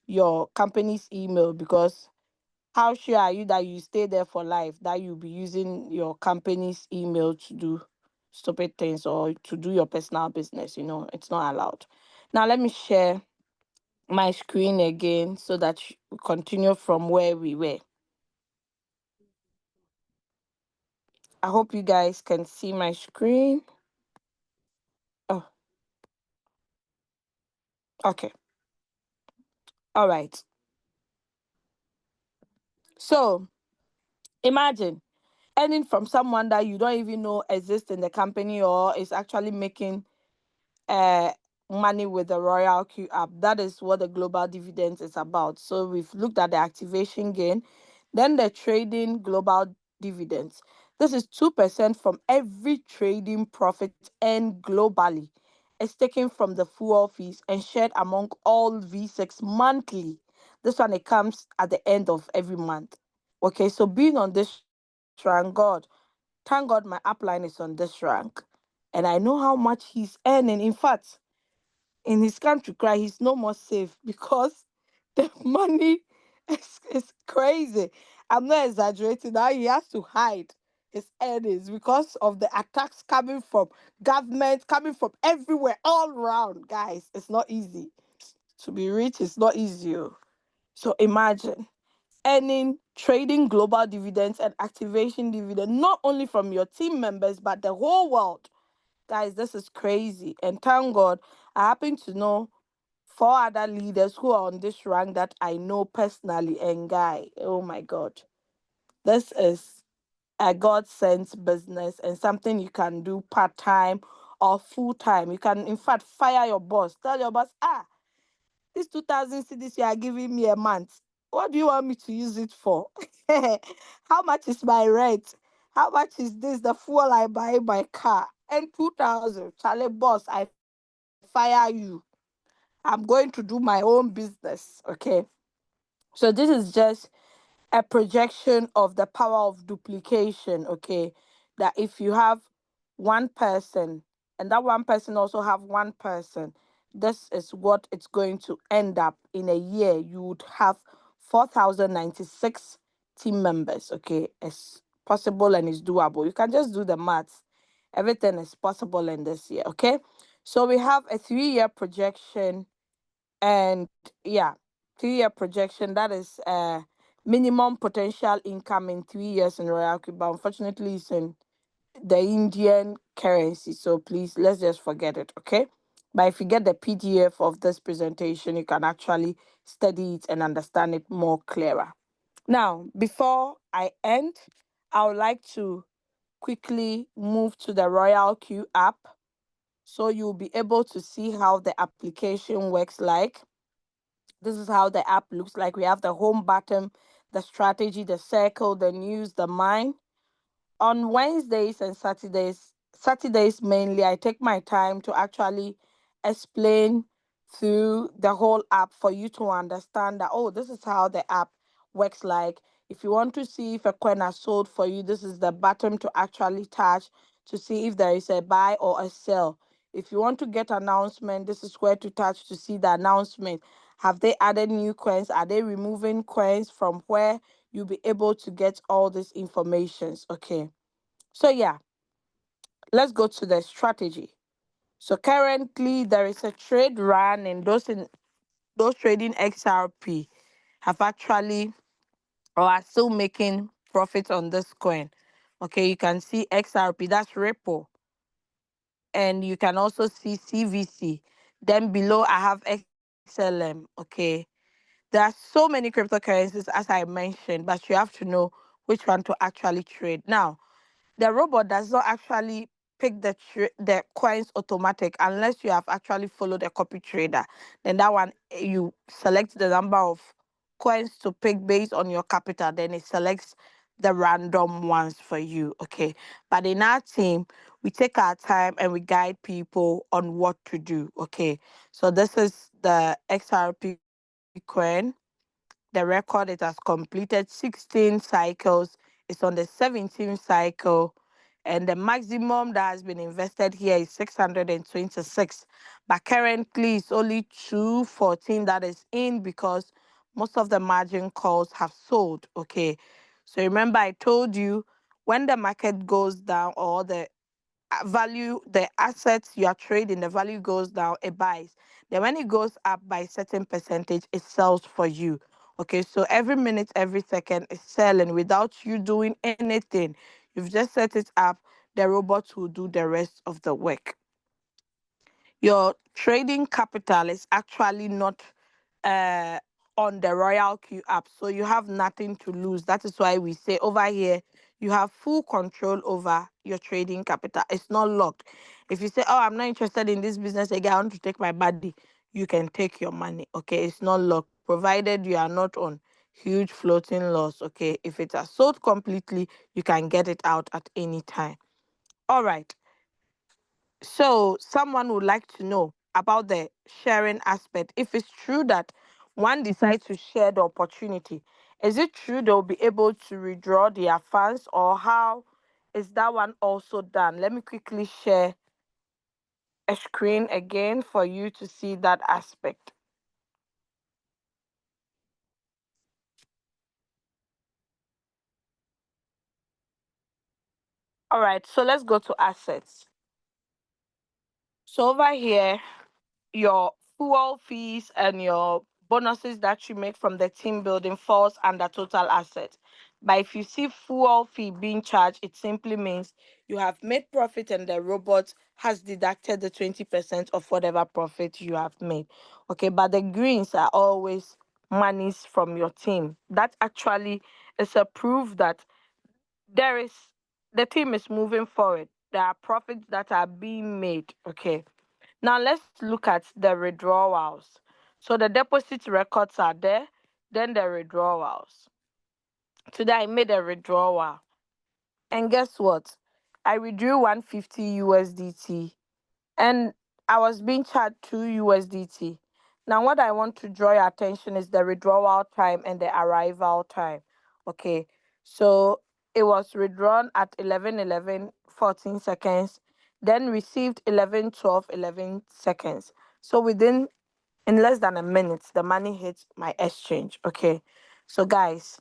your company's email, because how sure are you that you stay there for life, that you'll be using your company's email to do stupid things or to do your personal business? It's not allowed. Now, let me share my screen again so that we continue from where we were. I hope you guys can see my screen. Oh, okay. All right. So imagine earning from someone that you don't even know exists in the company or is actually making uh money with the Royal Q app. That is what the global dividends is about. So we've looked at the activation gain, then the trading global dividends. This is 2% from every trading profit earned globally. It's taken from the fuel fees and shared among all V6 monthly. This one, it comes at the end of every month. Okay, so being on this rank, thank God my upline is on this rank and I know how much he's earning. In fact, in his country cry, he's no more safe because the money is crazy. I'm not exaggerating. Now he has to hide his earnings because of the attacks coming from government, coming from everywhere, all around. Guys, it's not easy. To be rich is not easy. Oh. So imagine earning trading global dividends and activation dividend not only from your team members but the whole world. Guys, this is crazy. And thank God, I happen to know four other leaders who are on this rank that I know personally. And guy, oh my God, this is a God sent business and something you can do part time or full time. You can, in fact, fire your boss. Tell your boss, this 2000 cedis you are giving me a month. What do you want me to use it for? How much is my rent? How much is this? The fuel I buy my car? And 2000. Charlie boss, I fire you. I'm going to do my own business. Okay. So this is just a projection of the power of duplication. Okay. That if you have one person and that one person also have one person, this is what it's going to end up in a year. You would have 4096 team members. Okay. It's possible and it's doable. You can just do the maths. Everything is possible in this year. Okay. So we have a 3 year projection, and yeah, 3 year projection, that is minimum potential income in 3 years in Royal Cuba. Unfortunately, it's in the Indian currency, so please let's just forget it, okay? But if you get the PDF of this presentation, you can actually study it and understand it more clearer. Now, before I end, I would like to quickly move to the Royal Q app so you'll be able to see how the application works like. This is how the app looks like. We have the home button, the strategy, the circle, the news, the mind. On Wednesdays and Saturdays mainly, I take my time to actually explain through the whole app for you to understand that, oh, this is how the app works like. If you want to see if a coin has sold for you, this is the button to actually touch to see if there is a buy or a sell. If you want to get announcement, this is where to touch to see the announcement. Have they added new coins? Are they removing coins from where you'll be able to get all these informations? Okay. So yeah, let's go to the strategy. So currently there is a trade run, and those trading XRP have actually or are still making profit on this coin. Okay, you can see XRP, that's Ripple, and you can also see CVC. Then below I have XLM. Okay, there are so many cryptocurrencies as I mentioned, but you have to know which one to actually trade. Now, the robot does not actually pick the coins automatic unless you have actually followed a copy trader. Then that one, you select the number of coins to pick based on your capital. Then it selects the random ones for you. Okay. But in our team, we take our time and we guide people on what to do. Okay. So this is the XRP coin. The record, it has completed 16 cycles. It's on the 17th cycle. And the maximum that has been invested here is 626. But currently, it's only 214 that is in because most of the margin calls have sold. Okay. So remember, I told you when the market goes down or the value, the assets you are trading, the value goes down, it buys. Then when it goes up by a certain percentage, it sells for you. Okay, so every minute, every second is selling without you doing anything. You've just set it up, the robot will do the rest of the work. Your trading capital is actually not uh on the Royal Q app, so you have nothing to lose. That is why we say over here you have full control over your trading capital. It's not locked. If you say, oh, I'm not interested in this business again, I want to take my body, you can take your money. Okay, it's not locked provided you are not on huge floating loss. Okay, if it has sold completely, you can get it out at any time. All right, so someone would like to know about the sharing aspect. If it's true that one decides to share the opportunity, is it true they'll be able to withdraw their funds, or how is that one also done? Let me quickly share a screen again for you to see that aspect. All right, so let's go to assets. So over here, your fuel fees and your bonuses that you make from the team building falls under total assets. But if you see fuel fee being charged, it simply means you have made profit and the robot has deducted the 20% of whatever profit you have made. Okay, but the greens are always monies from your team. That actually is a proof that there is the team is moving forward. There are profits that are being made. Okay, now let's look at the withdrawals. So the deposit records are there, then the withdrawals. Today I made a withdrawal, and guess what? I withdrew 150 USDT, and I was being charged 2 USDT. Now, what I want to draw your attention is the withdrawal time and the arrival time. Okay, so it was withdrawn at 11:11 14 seconds, then received 11:12 11 seconds. So within in less than a minute, the money hits my exchange. Okay, so guys,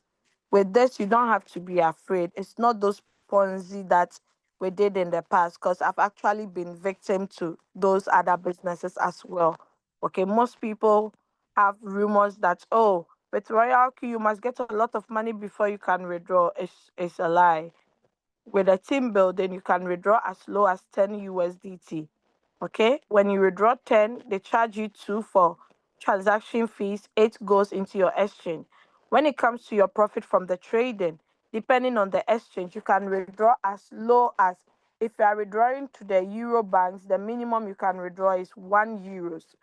with this, you don't have to be afraid. It's not those Ponzi that we did in the past, because I've actually been victim to those other businesses as well. Okay, most people have rumors that, oh, with Royal Q you must get a lot of money before you can withdraw. It's a lie. With a team building, you can withdraw as low as 10 USDT. Okay, when you withdraw 10, they charge you 2 for transaction fees, 8 goes into your exchange. When it comes to your profit from the trading, depending on the exchange, you can withdraw as low as, if you are withdrawing to the Euro banks, the minimum you can withdraw is €1.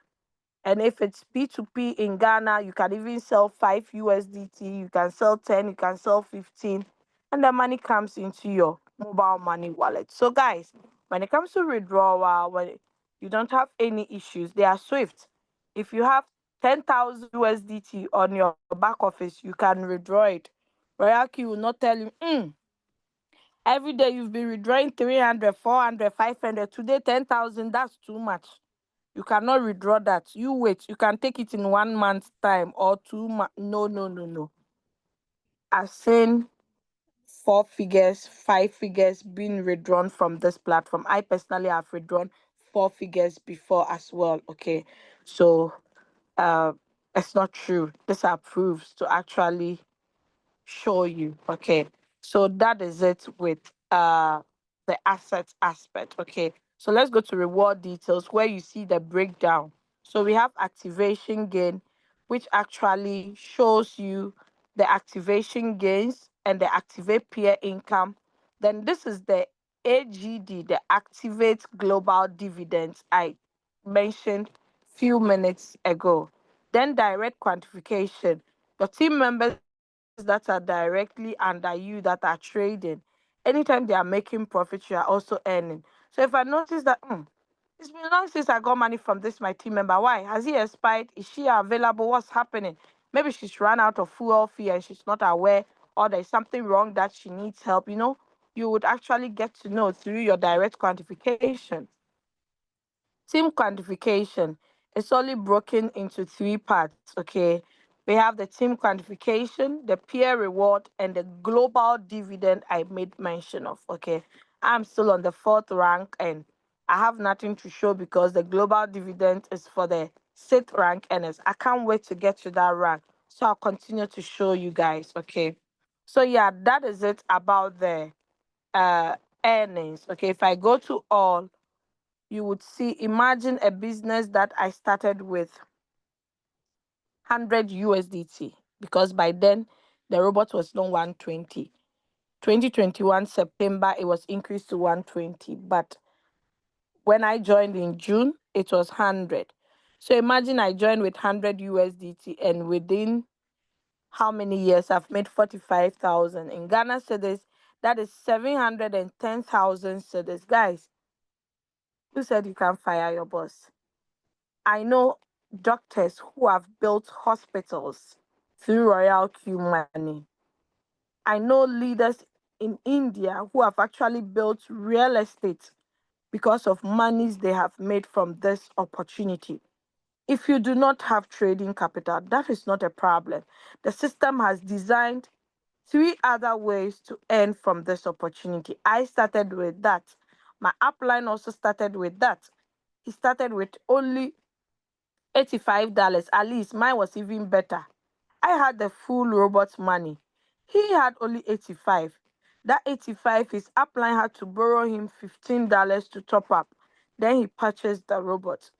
And if it's P2P in Ghana, you can even sell 5 USDT, you can sell 10, you can sell 15, and the money comes into your mobile money wallet. So, guys, when it comes to withdrawal, when you don't have any issues, they are swift. If you have 10,000 USDT on your back office, you can withdraw it. Royalty will not tell you, every day you've been withdrawing 300, 400, 500. Today 10,000, that's too much. You cannot withdraw that. You wait. You can take it in 1 month's time or 2 months. No, no, no, no. I've seen 4 figures, 5 figures being withdrawn from this platform. I personally have withdrawn 4 figures before as well. Okay. So it's not true. These are proofs to actually show you. Okay. So that is it with the assets aspect. Okay. So let's go to reward details where you see the breakdown. So we have activation gain, which actually shows you the activation gains and the activate peer income. Then this is the AGD, the activate global dividends I mentioned few minutes ago. Then direct quantification. Your team members that are directly under you that are trading, anytime they are making profit, you are also earning. So if I notice that, it's been long since I got money from this my team member, why has he expired? Is she available? What's happening? Maybe she's run out of fuel fee and she's not aware, or there's something wrong that she needs help. You would actually get to know through your direct quantification. Team quantification is only broken into 3 parts. Okay, we have the team quantification, the peer reward, and the global dividend I made mention of. Okay, I'm still on the fourth rank, and I have nothing to show because the global dividend is for the sixth rank earners. I can't wait to get to that rank, so I'll continue to show you guys. Okay, so yeah, that is it about the uh earnings. Okay, if I go to all, you would see, imagine a business that I started with 100 USDT, because by then the robot was not 120. 2021 September, it was increased to 120. But when I joined in June, it was 100. So imagine I joined with 100 USDT, and within how many years I've made 45,000 in Ghana cedis. That is 710,000 cedis. Guys, who said you can't fire your boss? I know doctors who have built hospitals through Royal Q money. I know leaders in India who have actually built real estate because of monies they have made from this opportunity. If you do not have trading capital, that is not a problem. The system has designed three other ways to earn from this opportunity. I started with that. My upline also started with that. He started with only $85. At least mine was even better. I had the full robot money. He had only 85. That 85, his upline had to borrow him $15 to top up. Then he purchased the robot.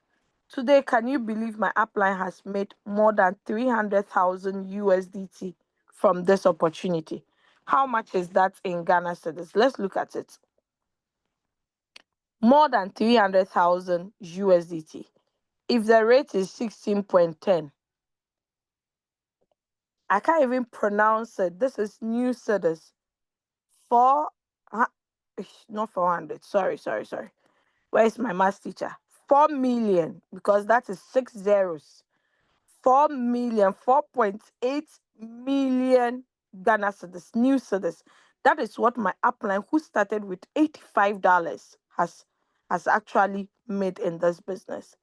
Today, can you believe my upline has made more than 300,000 USDT from this opportunity? How much is that in Ghana cedis? Let's look at it. More than 300,000 USDT. If the rate is 16.10, I can't even pronounce it. This is new cedis. Four, not 400. Sorry. Where is my math teacher? 4 million, because that is six zeros. 4 million, 4.8 million Ghana cedis, new cedis. That is what my upline, who started with $85, has actually made in this business.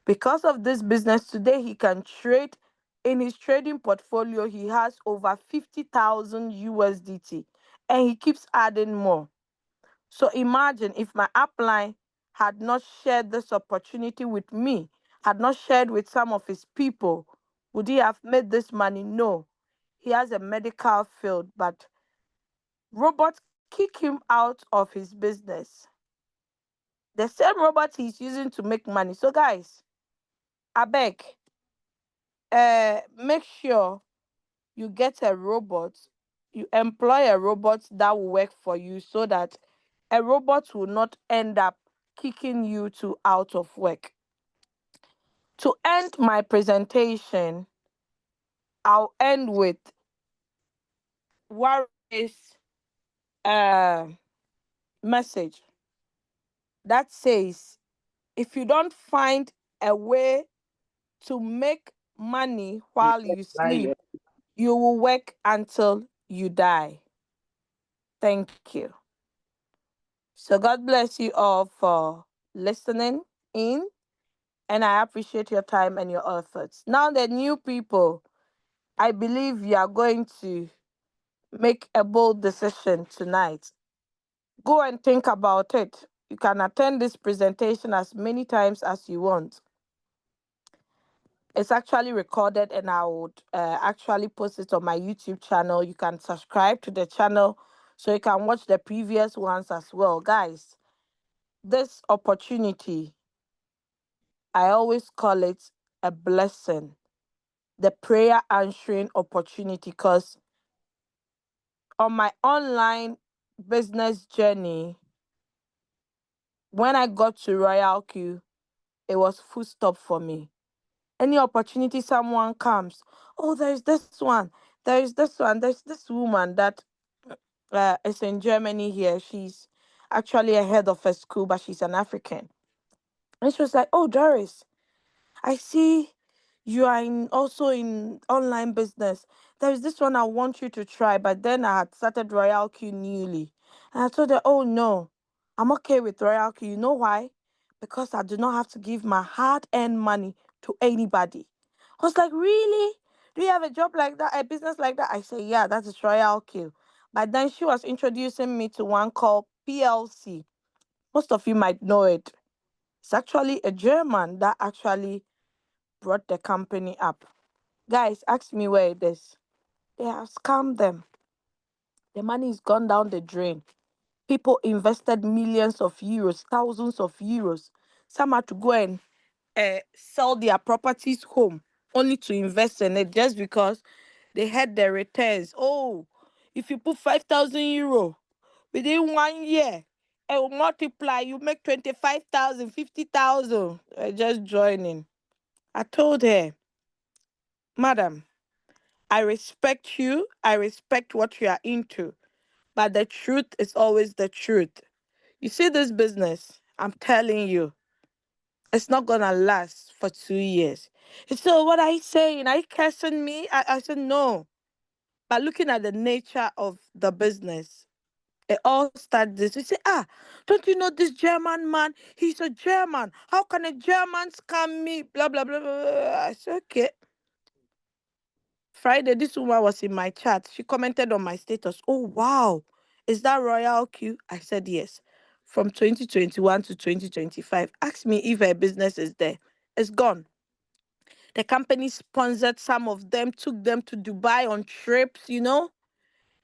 Because of this business, today he can trade. In his trading portfolio, he has over 50,000 USDT, and he keeps adding more. So imagine if my upline had not shared this opportunity with me, had not shared with some of his people, would he have made this money? No. He has a medical field, but robots kick him out of his business. The same robot he's using to make money. So guys, I beg, make sure you get a robot, you employ a robot that will work for you, so that a robot will not end up kicking you to out of work. To end my presentation, I'll end with Warren's uh, message that says, if you don't find a way to make money while you sleep, you will work until you die. Thank you. So God bless you all for listening in, and I appreciate your time and your efforts. Now, the new people, I believe you are going to make a bold decision tonight. Go and think about it. You can attend this presentation as many times as you want. It's actually recorded, and I would actually post it on my YouTube channel. You can subscribe to the channel so you can watch the previous ones as well. Guys, this opportunity, I always call it a blessing, the prayer answering opportunity, because on my online business journey, when I got to Royal Q, it was full stop for me. Any opportunity someone comes, oh, there's this one, there's this woman that is in Germany here. She's actually a head of a school, but she's an African. And she was like, oh, Doris, I see you are also in online business. There's this one I want you to try, but then I had started Royal Q newly. And I told her, oh no, I'm okay with Royal Q. You know why? Because I do not have to give my hard-earned money to anybody. I was like, really? Do you have a job like that, a business like that? I say, yeah, that is Royal Q. But then she was introducing me to one called PLC. Most of you might know it. It's actually a German that actually brought the company up. Guys, ask me where it is. They have scammed them. The money is gone down the drain. People invested millions of euros, thousands of euros. Some had to go and sell their properties home only to invest in it, just because they had the returns. Oh, if you put 5,000 euro within 1 year, it will multiply. You make 25,000, 50,000. Just joining. I told her, madam, I respect you. I respect what you are into. But the truth is always the truth. You see this business, I'm telling you, it's not gonna last for 2 years. So what are you saying? Are you cursing me? I said no. But looking at the nature of the business, It all starts this. We say, don't you know this German man? He's a German. How can a German scam me? Blah, blah, blah, blah, blah. I said, okay. Friday, this woman was in my chat. She commented on my status. Oh, wow. Is that Royal Q? I said, yes. From 2021 to 2025. Ask me if her business is there. It's gone. The company sponsored some of them, took them to Dubai on trips.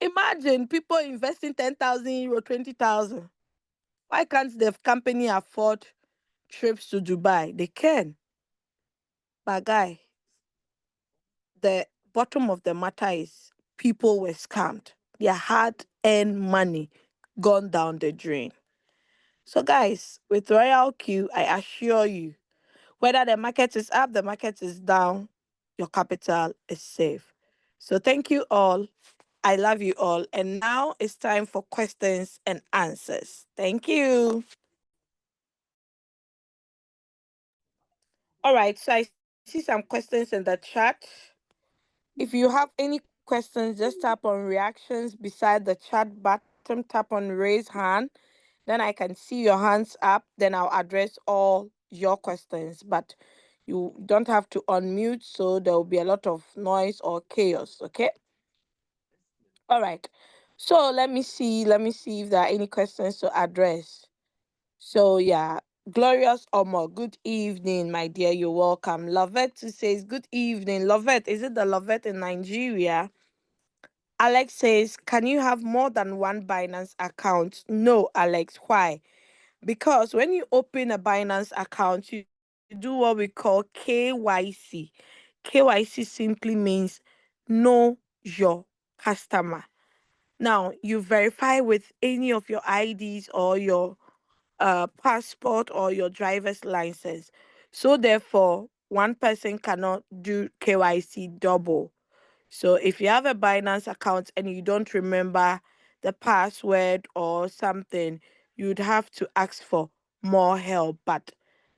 Imagine people investing 10,000 euro, 20,000. Why can't the company afford trips to Dubai? They can. But guy, the bottom of the matter is people were scammed. Their hard earned money gone down the drain. So guys, with Royal Q, I assure you, whether the market is up, the market is down, your capital is safe. So thank you all. I love you all. And now it's time for questions and answers. Thank you. All right. So I see some questions in the chat. If you have any questions, just tap on reactions beside the chat button, tap on raise hand. Then I can see your hands up. Then I'll address all your questions. But you don't have to unmute, so there will be a lot of noise or chaos. Okay. All right. So let me see. Let me see if there are any questions to address. So yeah, Glorious Omo, good evening, my dear. You're welcome. Lovette says, good evening. Lovette, is it the Lovette in Nigeria? Alex says, can you have more than one Binance account? No, Alex. Why? Because when you open a Binance account, you do what we call KYC. KYC simply means know your customer. Now, you verify with any of your IDs or your passport or your driver's license. So therefore, one person cannot do KYC double. So if you have a Binance account and you don't remember the password or something, you'd have to ask for more help. But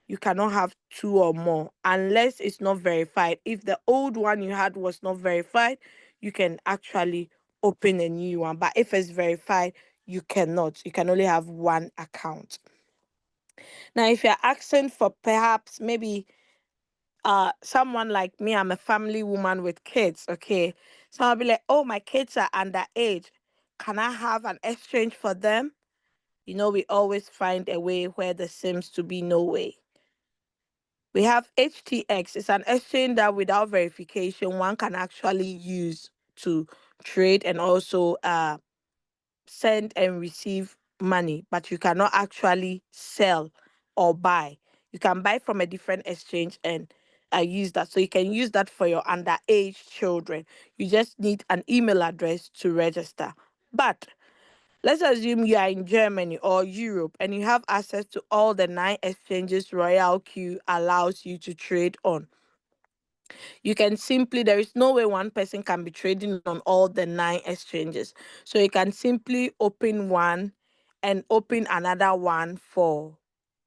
you cannot have two or more unless it's not verified. If the old one you had was not verified, you can actually open a new one. But if it's verified, you cannot. You can only have one account. Now, if you're asking for perhaps maybe someone like me, I'm a family woman with kids, okay? So I'll be like, oh, my kids are underage. Can I have an exchange for them? We always find a way where there seems to be no way. We have HTX. It's an exchange that without verification, one can actually use to trade and also send and receive money, but you cannot actually sell or buy. You can buy from a different exchange and use that. So you can use that for your underage children. You just need an email address to register. But let's assume you are in Germany or Europe and you have access to all the 9 exchanges Royal Q allows you to trade on. You can simply, there is no way one person can be trading on all the 9 exchanges. So you can simply open one and open another one for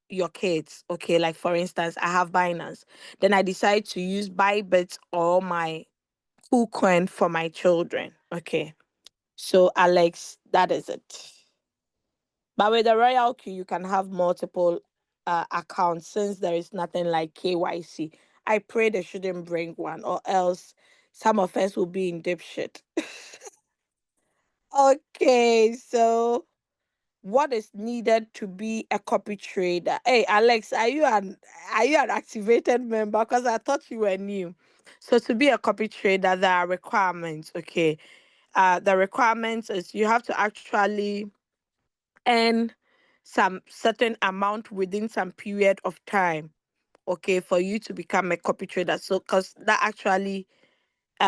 your kids. Okay, like for instance, I have Binance. Then I decide to use Bybit or my KuCoin for my children. Okay. So Alex, that is it. But with the Royal Q, you can have multiple accounts since there is nothing like KYC. I pray they shouldn't bring one, or else some of us will be in deep shit. Okay, so what is needed to be a copy trader? Hey, Alex, are you an activated member? Because I thought you were new. So to be a copy trader, there are requirements. Okay, the requirements is you have to actually earn some certain amount within some period of time, okay, for you to become a copy trader. So because that actually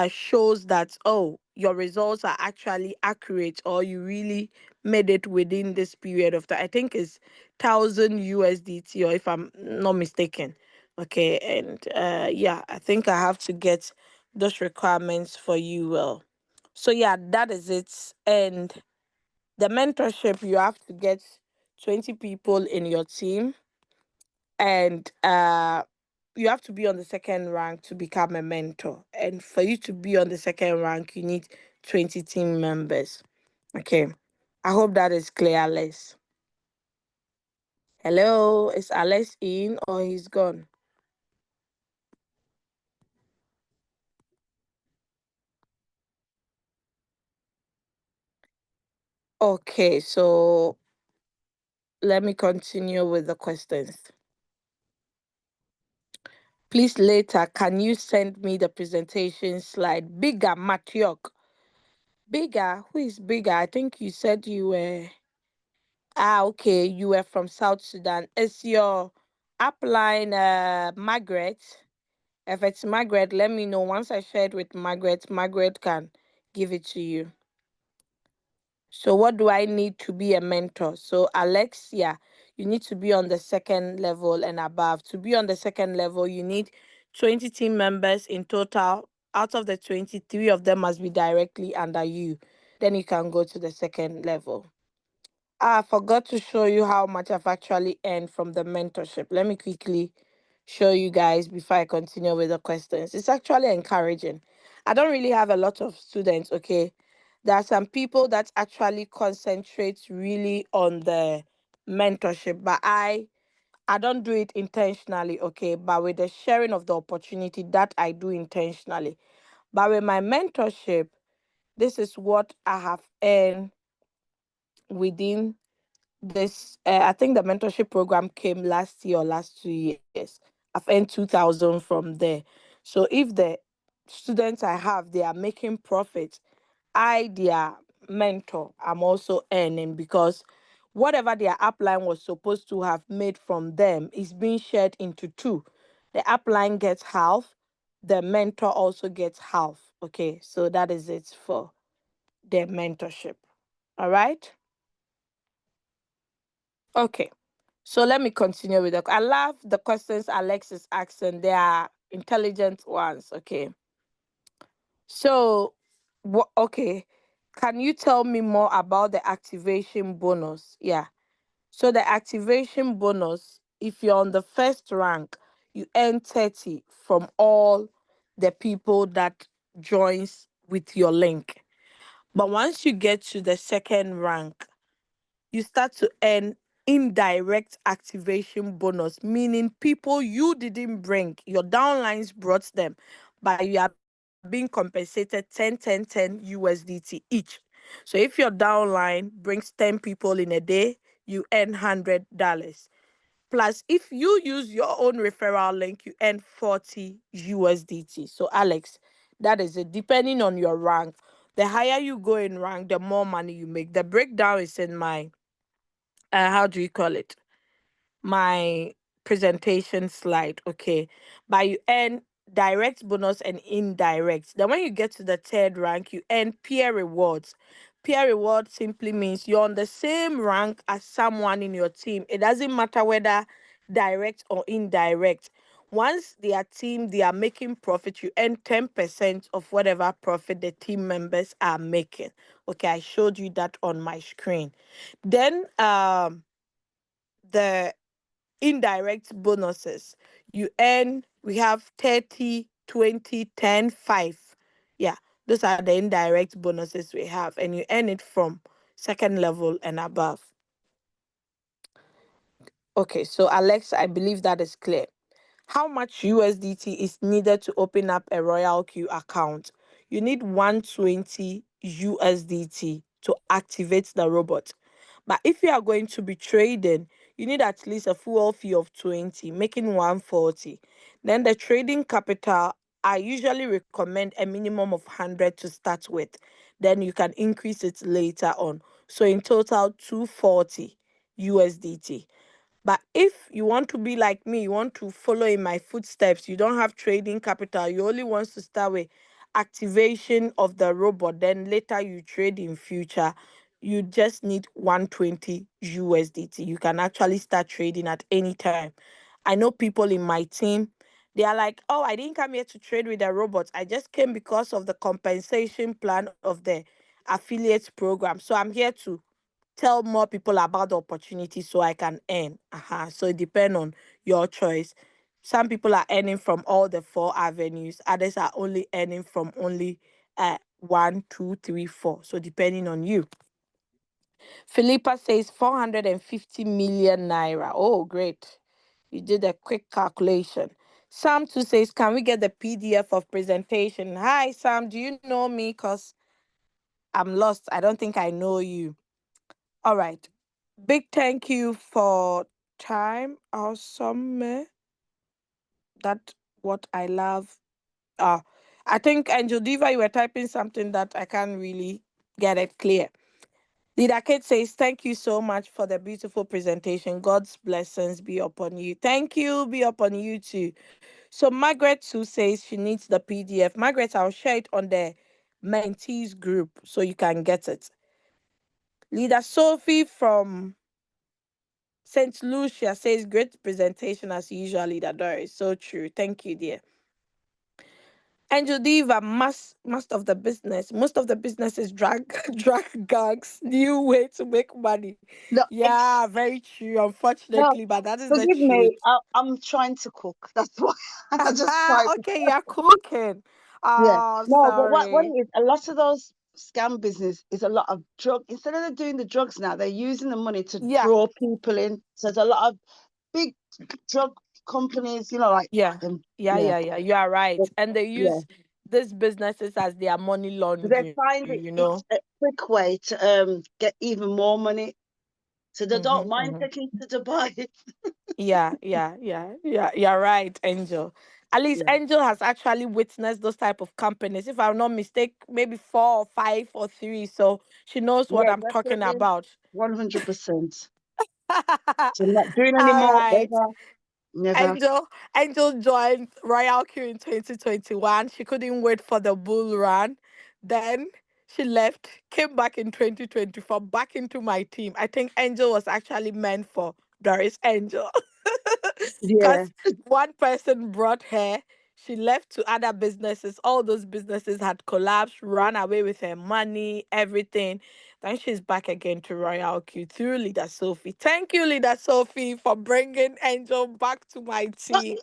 shows that, oh, your results are actually accurate or you really made it within this period of time. I think it's 1,000 USDT, or if I'm not mistaken. Okay, and yeah, I think I have to get those requirements for you. Well, so yeah, that is it. And the mentorship, you have to get 20 people in your team, and you have to be on the second rank to become a mentor. And for you to be on the second rank, you need 20 team members. Okay. I hope that is clear, Alex. Hello, is Alex in or he's gone? Okay, so let me continue with the questions. Please later, can you send me the presentation slide? Bigger, Matiok. Bigger, who is bigger? I think you said you were. Ah, okay, you were from South Sudan. Is your upline Margaret? If it's Margaret, let me know. Once I share it with Margaret, Margaret can give it to you. So what do I need to be a mentor? So Alexia, you need to be on the second level and above. To be on the second level, you need 20 team members in total. Out of the 23 of them must be directly under you. Then you can go to the second level. I forgot to show you how much I've actually earned from the mentorship. Let me quickly show you guys before I continue with the questions. It's actually encouraging. I don't really have a lot of students, okay? There are some people that actually concentrate really on the mentorship, but I don't do it intentionally, okay? But with the sharing of the opportunity that I do intentionally. But with my mentorship, this is what I have earned within this. I think the mentorship program came last year or last 2 years. I've earned 2,000 from there. So if the students I have, they are making profit, I, their mentor, I'm also earning, because whatever their upline was supposed to have made from them is being shared into two. The upline gets half, the mentor also gets half. Okay, so that is it for their mentorship. All right. Okay. So let me continue with the. I love the questions Alex is asking. They are intelligent ones. Okay. So, what? Okay. Can you tell me more about the activation bonus? Yeah. So the activation bonus, if you're on the first rank, you earn 30 from all the people that joins with your link. But once you get to the second rank, you start to earn indirect activation bonus, meaning people you didn't bring, your downlines brought them, but you are being compensated 10, 10, 10 USDT each. So if your downline brings 10 people in a day, you earn $100. Plus, if you use your own referral link, you earn 40 USDT. So, Alex, that is it. Depending on your rank, the higher you go in rank, the more money you make. The breakdown is in my how do you call it, my presentation slide. Okay, but you earn direct bonus and indirect. Then when you get to the third rank, you earn peer rewards. Peer reward simply means you're on the same rank as someone in your team. It doesn't matter whether direct or indirect. Once their team, they are making profit, you earn 10% of whatever profit the team members are making. Okay, I showed you that on my screen. Then the indirect bonuses. You earn, we have 30, 20, 10, 5. Yeah, those are the indirect bonuses we have, and you earn it from second level and above. Okay, so Alex, I believe that is clear. How much USDT is needed to open up a Royal Q account? You need 120 USDT to activate the robot. But if you are going to be trading, you need at least a full fee of 20, making 140. Then the trading capital, I usually recommend a minimum of 100 to start with. Then you can increase it later on. So in total, 240 USDT. But if you want to be like me, you want to follow in my footsteps, you don't have trading capital, you only want to start with activation of the robot, then later you trade in future, you just need 120 USDT. You can actually start trading at any time. I know people in my team, they are like, oh, I didn't come here to trade with the robots. I just came because of the compensation plan of the affiliate program. So I'm here to tell more people about the opportunity so I can earn. So it depends on your choice. Some people are earning from all the four avenues. Others are only earning from only one, two, three, four. So depending on you. Philippa says 450 million naira. Oh, great. You did a quick calculation. Sam too says, can we get the PDF of presentation? Hi, Sam. Do you know me? Because I'm lost. I don't think I know you. All right. Big thank you for time. Awesome. That what I love. Ah, I think Angel Diva, you were typing something that I can't really get it clear. Leader Kate says, thank you so much for the beautiful presentation. God's blessings be upon you. Thank you, be upon you too. So Margaret too says she needs the PDF. Margaret, I'll share it on the mentees group so you can get it. Leader Sophie from St. Lucia says, great presentation as usual, Leader Doris. So true. Thank you, dear. Angel Diva, most of the businesses drag drag gangs, new way to make money. No, Yeah, very true, no, unfortunately, but that is the forgive truth. me. I'm trying to cook. That's why I just tried. Okay, you're cooking. Yeah. Oh, No, but what sorry. it is, a lot of those scam business is a lot of drug. Instead of doing the drugs now, they're using the money to Yeah, draw people in. So there's a lot of big drug companies, like yeah, them. yeah, Yeah. yeah, yeah. You are right. But, And they yeah. use these businesses as their money They laundering, find you it's know. a quick way to get even more money. So they don't Mm-hmm, mind mm-hmm. taking to Dubai. Yeah, yeah, yeah, yeah. You're right, Angel. At least Yeah. Angel has actually witnessed those type of companies. If I'm not mistaken, maybe four or five or three. So she knows what Yeah, I'm talking definitely. about. 100%. So not doing any All more right. ever. Never. Angel joined Royal Q in 2021. She couldn't wait for the bull run. Then she left, came back in 2024, back into my team. I think Angel was actually meant for Doris Angel. Yeah. Because one person brought her, she left to other businesses. All those businesses had collapsed, run away with her money, everything. Then she's back again to Royal Q through Leader Sophie. Thank you, Leader Sophie, for bringing Angel back to my But team.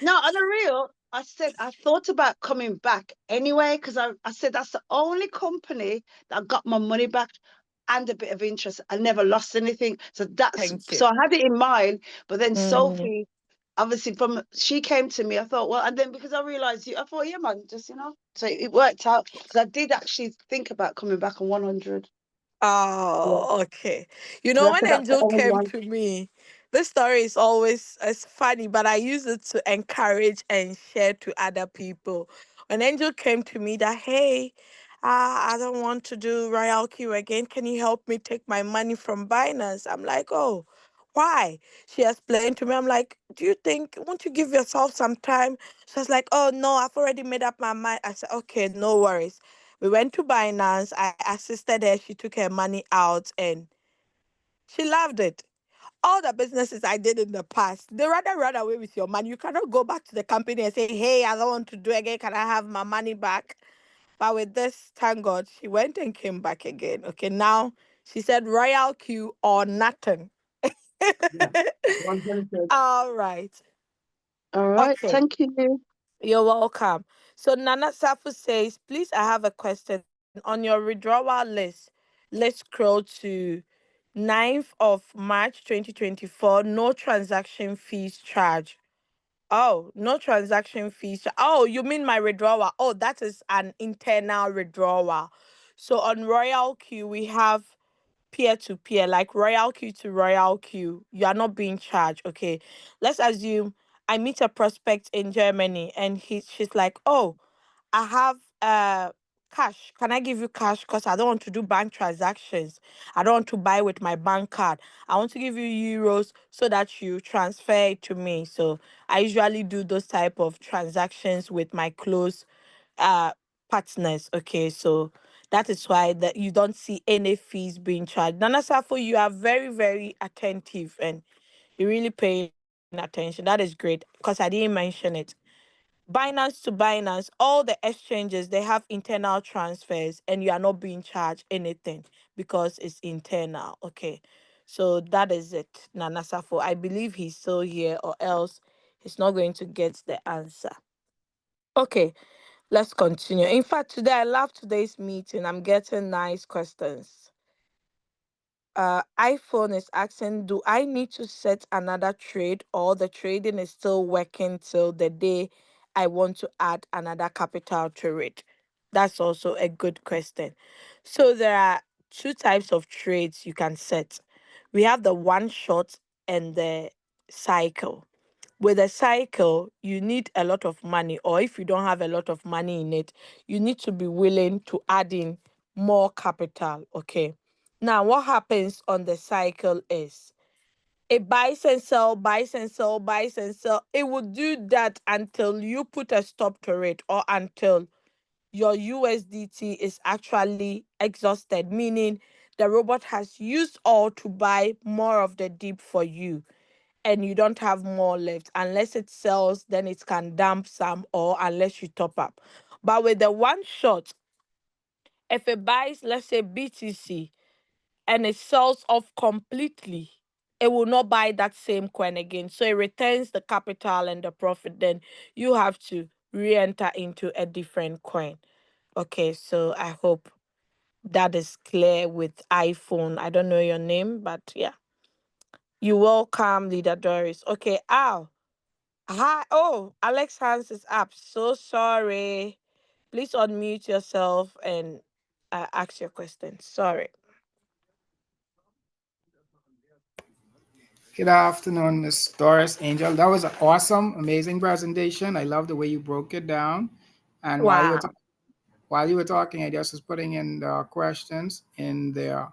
no, on the real, I said I thought about coming back anyway because I said that's the only company that got my money back and a bit of interest. I never lost anything. So Thank you. so I had it in mind, but then Mhm. Sophie, obviously from she came to me, I thought, well, and then because I realized I thought, yeah, man, just so it worked out because I did actually think about coming back on 100. Yeah. Oh, okay. You So know, I when said that's the Angel only came one. to me, this story is always as funny, but I use it to encourage and share to other people. When Angel came to me that, hey, I don't want to do Royal Q again. Can you help me take my money from Binance? I'm like, oh, why? She explained to me. I'm like, do you think, won't you give yourself some time? She was like, oh, no, I've already made up my mind. I said, okay, no worries. We went to Binance. I assisted her. She took her money out and she loved it. All the businesses I did in the past, they rather run away with your money. You cannot go back to the company and say, hey, I don't want to do again. Can I have my money back? But with this, thank God, she went and came back again. Okay, now she said Royal Q or nothing. Yeah. 100. All right. All right. Okay. Thank you. You're welcome. So Nana Safu says, please, I have a question. On your withdrawal list, let's scroll to 9th of March 2024. No transaction fees charged. Oh, no transaction fees. Oh, you mean my withdrawal? Oh, that is an internal withdrawal. So on Royal Q, we have peer to peer, like Royal Q to Royal Q. You are not being charged. Okay. Let's assume I meet a prospect in Germany and she's like, oh, I have cash. Can I give you cash? Because I don't want to do bank transactions. I don't want to buy with my bank card. I want to give you euros so that you transfer it to me. So I usually do those type of transactions with my close uh partners. Okay, so that is why that you don't see any fees being charged. Nana Safo, you are very, very attentive and you're really paying attention. That is great because I didn't mention it. Binance to Binance, all the exchanges, they have internal transfers and you are not being charged anything because it's internal. Okay. So that is it, Nana Safo. I believe he's still here or else he's not going to get the answer. Okay, let's continue. In fact, today I love today's meeting. I'm getting nice questions. iPhone is asking, do I need to set another trade, or the trading is still working till the day I want to add another capital to it? That's also a good question. So there are two types of trades you can set. We have the one shot and the cycle. With a cycle, you need a lot of money, or if you don't have a lot of money in it, you need to be willing to add in more capital. Okay. Now, what happens on the cycle is it buys and sell, buys and sell, buys and sell. It will do that until you put a stop to it, or until your USDT is actually exhausted, meaning the robot has used all to buy more of the dip for you, and you don't have more left. Unless it sells, then it can dump some, or unless you top up. But with the one shot, if it buys, let's say BTC, and it sells off completely, it will not buy that same coin again. So it retains the capital and the profit. Then you have to re enter into a different coin. Okay, so I hope that is clear with iPhone. I don't know your name, but yeah. You welcome, Leader Doris. Okay, Al. Hi. Oh, Alex Hans is up. So sorry. Please unmute yourself and ask your question. Sorry. Good afternoon, Miss Doris Angel. That was an awesome, amazing presentation. I love the way you broke it down. And Wow. while you were talking, I just was putting in the questions in there.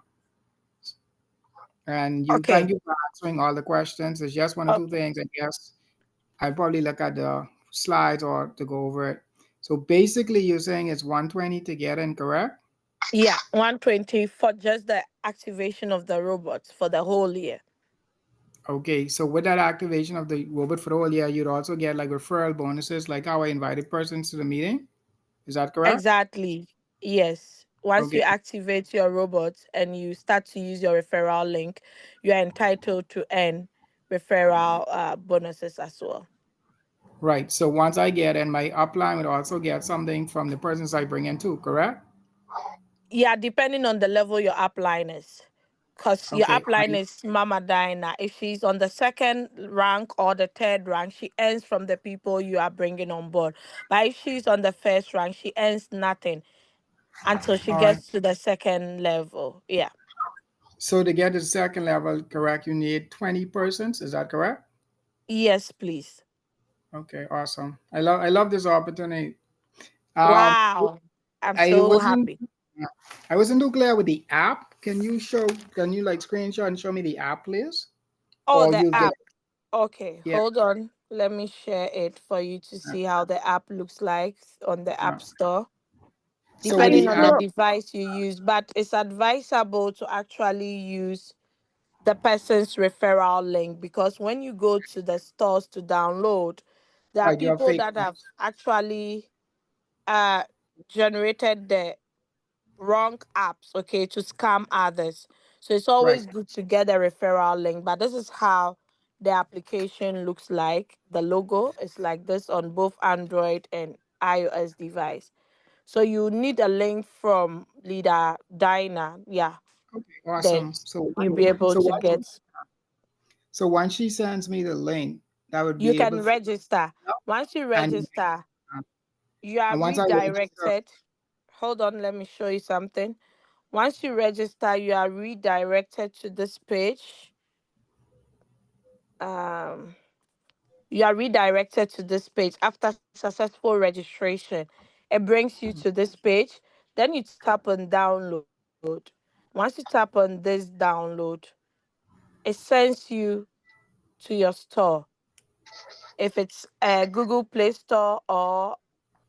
And you thank Okay. you for answering all the questions. It's just one or two Okay. things. I guess I probably look at the slides or to go over it. So basically, you're saying it's 120 to get in, correct? Yeah, 120 for just the activation of the robots for the whole year. Okay, so with that activation of the robot for the whole year, you'd also get like referral bonuses, like how I invited persons to the meeting. Is that correct? Exactly. Yes. Once Okay, you activate your robots and you start to use your referral link, you are entitled to earn referral bonuses as well. right. So once I get in, my upline would also get something from the persons I bring in too, correct? Yeah, depending on the level your upline is. Because your Okay, upline is Mama Dinah. If she's on the second rank or the third rank, she earns from the people you are bringing on board. But if she's on the first rank, she earns nothing until she all right. gets to the second level. Yeah. So to get to the second level, correct, you need 20 persons. Is that correct? Yes, please. Okay, awesome. I love this opportunity. Um, Wow. I'm I so wasn't happy. I wasn't too clear with the app. Can you like screenshot and show me the app, please? Oh, Or the use the app. Okay, yeah. hold on. Let me share it for you to uh, see how the app looks like on the uh, App Store, So And with depending the it's on the app, not, device you use. But it's advisable to actually use the person's referral link, because when you go to the stores to download, there are right, you have people fake that have apps. actually uh generated the wrong apps, okay, to scam others. So it's Right. always good to get a referral link. But this is how the application looks like. The logo is like this on both Android and iOS device. So you need a link from Leader Dinah. Yeah. Okay, Then awesome. you'll be able So to once get, so once she sends me the link, that would you be can able to register. Once you and register, you are and once I register, redirected. Hold on, let me show you something. Once you register, you are redirected to this page. Um, you are redirected to this page after successful registration. It brings you to this page. Then you tap on download. Once you tap on this download, it sends you to your store. If it's a Google Play Store or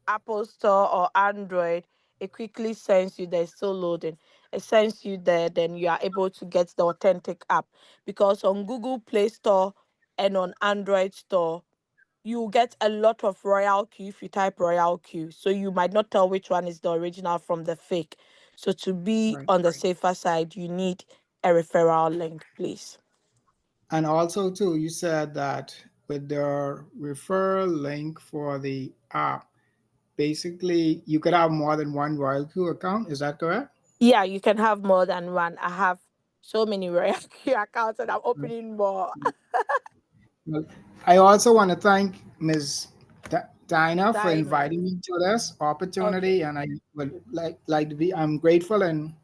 Apple Store or Android, it quickly sends you, there's still loading. It sends you there, then you are able to get the authentic app. Because on Google Play Store and on Android Store, you get a lot of Royal Q if you type Royal Q. So you might not tell which one is the original from the fake. So to be right. on the safer side, you need a referral link, please. And also too, you said that with the referral link for the app, basically you could have more than one Royal Q account. Is that correct? Yeah, you can have more than one. I have. so many Royalty accounts, and I'm opening more. Well, I also want to thank Ms. Dinah for Dinah. inviting me to this opportunity, Okay. and I would like to be. I'm grateful and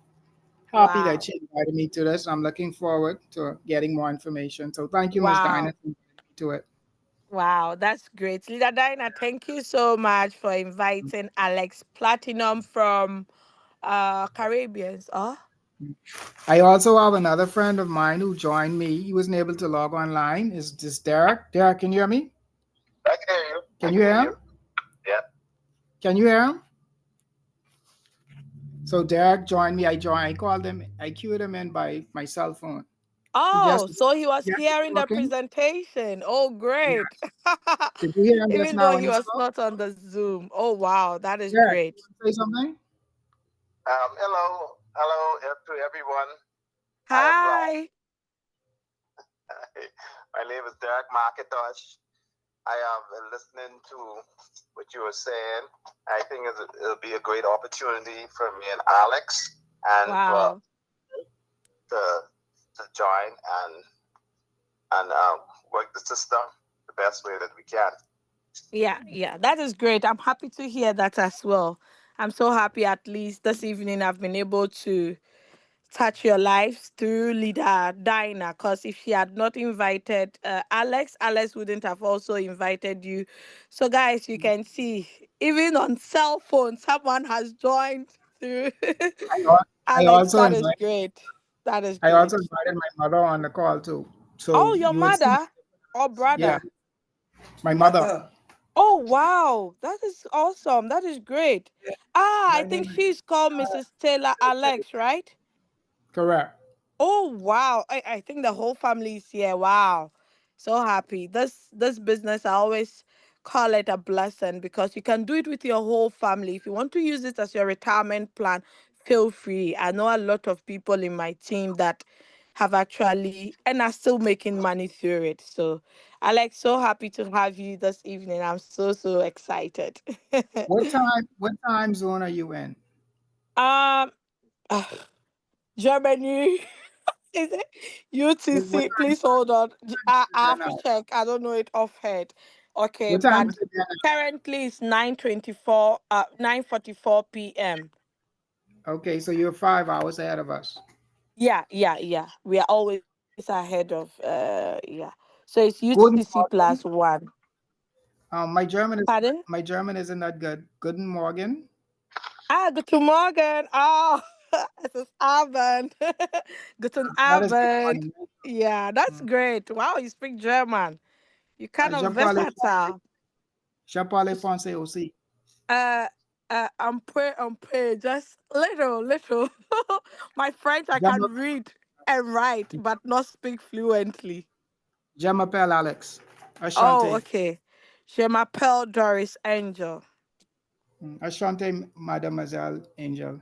happy that Wow. she invited me to this. I'm looking forward to getting more information. So thank you, Ms. Dinah, Wow. for inviting me to it. Wow, that's great. Leader Dinah, thank you so much for inviting Alex Platinum from Caribbeans. Oh, I also have another friend of mine who joined me. He wasn't able to log online. Is this Derek? Derek, can you hear me? I can hear you. Can you hear him? Yeah. Can you hear him? So Derek joined me. I called him. I queued him in by my cell phone. He oh, just so he was he just hearing the talking. presentation. Oh, great. Yes. Did you hear him just Even now though when he he was spoke? not on the Zoom. Oh, wow, that is Derek, great. you want to say something? Hello to everyone. I am glad. Hi. My name is Derek McIntosh. I am listening to what you were saying. I think it'll be a great opportunity for me and Alex and for Wow. to to join and work the system the best way that we can. Yeah, yeah, that is great. I'm happy to hear that as well. I'm so happy at least this evening I've been able to touch your lives through leader Dinah. Because if she had not invited Alex, Alex wouldn't have also invited you. So, guys, you can see even on cell phone, someone has joined through I, al- I Alex. also That is invited great. That is I also great. invited my mother on the call too. Oh, So your you would see, mother or yeah, brother? my mother. Oh, wow. That is awesome. That is great. Ah, I think she's called Mrs. Taylor Alex, right? Correct. Oh wow. I think the whole family is here. Wow. So happy. This business I always call it a blessing because you can do it with your whole family. If you want to use it as your retirement plan, feel free. I know a lot of people in my team that have actually and are still making money through it. So Alex, so happy to have you this evening. I'm so excited. What time zone are you in? um Germany. Is it What UTC? time Please hold on. is I it there have to now? check. I don't know it off head. Okay, What time is but it there currently it's 9:24. 9:44 p.m. Okay, so you're 5 hours ahead of us. Yeah. We are always ahead of yeah. So it's UTC Guten plus Morgen. one. Pardon? My German isn't that good. Guten Morgen. Ah, guten Morgen. Oh, es ist Abend. Guten That is good Abend. morning. Yeah, that's Mm. great. Wow, you speak German. You kind of Je parle français. versatile. Je parle français aussi. Uh, I'm pray, just little. My French I Je can me- read and write, but not speak fluently. je m'appelle Alex. Oh, Ashanti. okay. Je m'appelle Doris Angel. Ashanti, Mademoiselle Angel.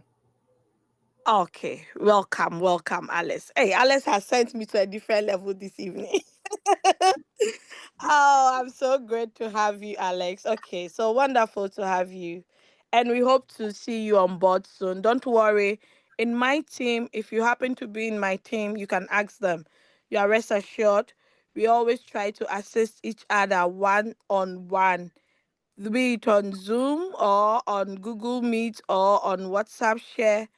Okay, welcome, Alice. Hey, Alice has sent me to a different level this evening. Oh, I'm so great to have you, Alex. Okay, so wonderful to have you. And we hope to see you on board soon. Don't worry. In my team, if you happen to be in my team, you can ask them. You are rest assured. We always try to assist each other one on one, be it on Zoom or on Google Meet or on WhatsApp share.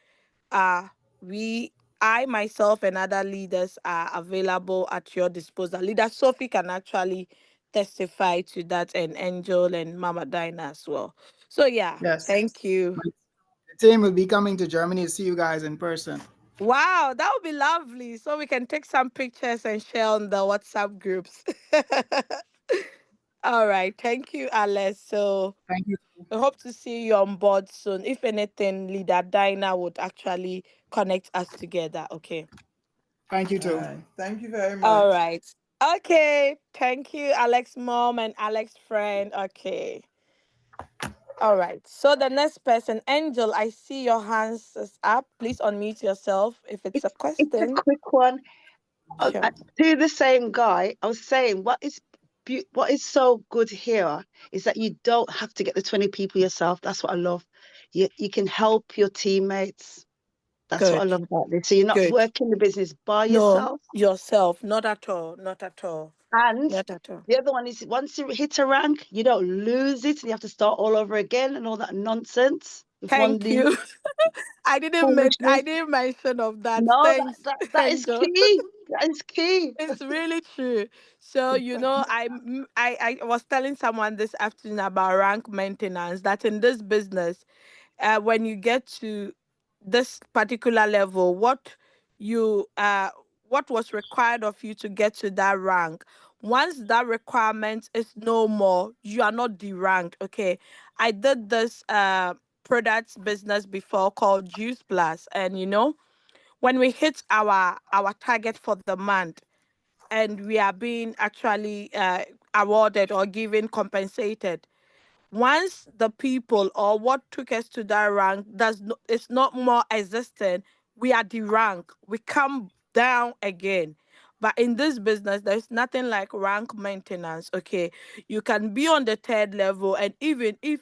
uh we I myself and other leaders are available at your disposal. Leader Sophie can actually testify to that, and Angel and Mama Dinah as well. So yeah, Yes. thank you. My the team will be coming to Germany to see you guys in person. Wow, that would be lovely. So we can take some pictures and share on the WhatsApp groups. All right, thank you, Alice. So Thank you. we hope to see you on board soon. If anything, Leader Dinah would actually connect us together. Okay. Thank you too. Thank you very All much. right. Okay. Thank you, Alex mom and Alex friend. Okay. All right. So the next person, Angel, I see your hands is up. Please unmute yourself if it's a It's a question. quick one. Sure. To the same guy, I was saying what is so good here is that you don't have to get the 20 people yourself. That's what I love. You can help your teammates. That's what I Good. love about this. So you're not Good. working the business by No, yourself. yourself. Not at all. Not at all. And Not at all. the other one is once you hit a rank, you don't lose it and you have to start all over again and all that nonsense. If one Thank leaves, you. I foolishness. didn't mention of that. No, Thanks, that is Angel. key. That is key. It's really true. So, I was telling someone this afternoon about rank maintenance, that in this business, when you get to this particular level, what was required of you to get to that rank. Once that requirement is no more, you are not deranked. Okay, I did this products business before called Juice Plus, and when we hit our target for the month, and we are being actually awarded or given compensated, once the people or what took us to that rank does not, it's not more existent, we are the rank, we come down again. But in this business, there's nothing like rank maintenance. Okay, you can be on the third level, and even if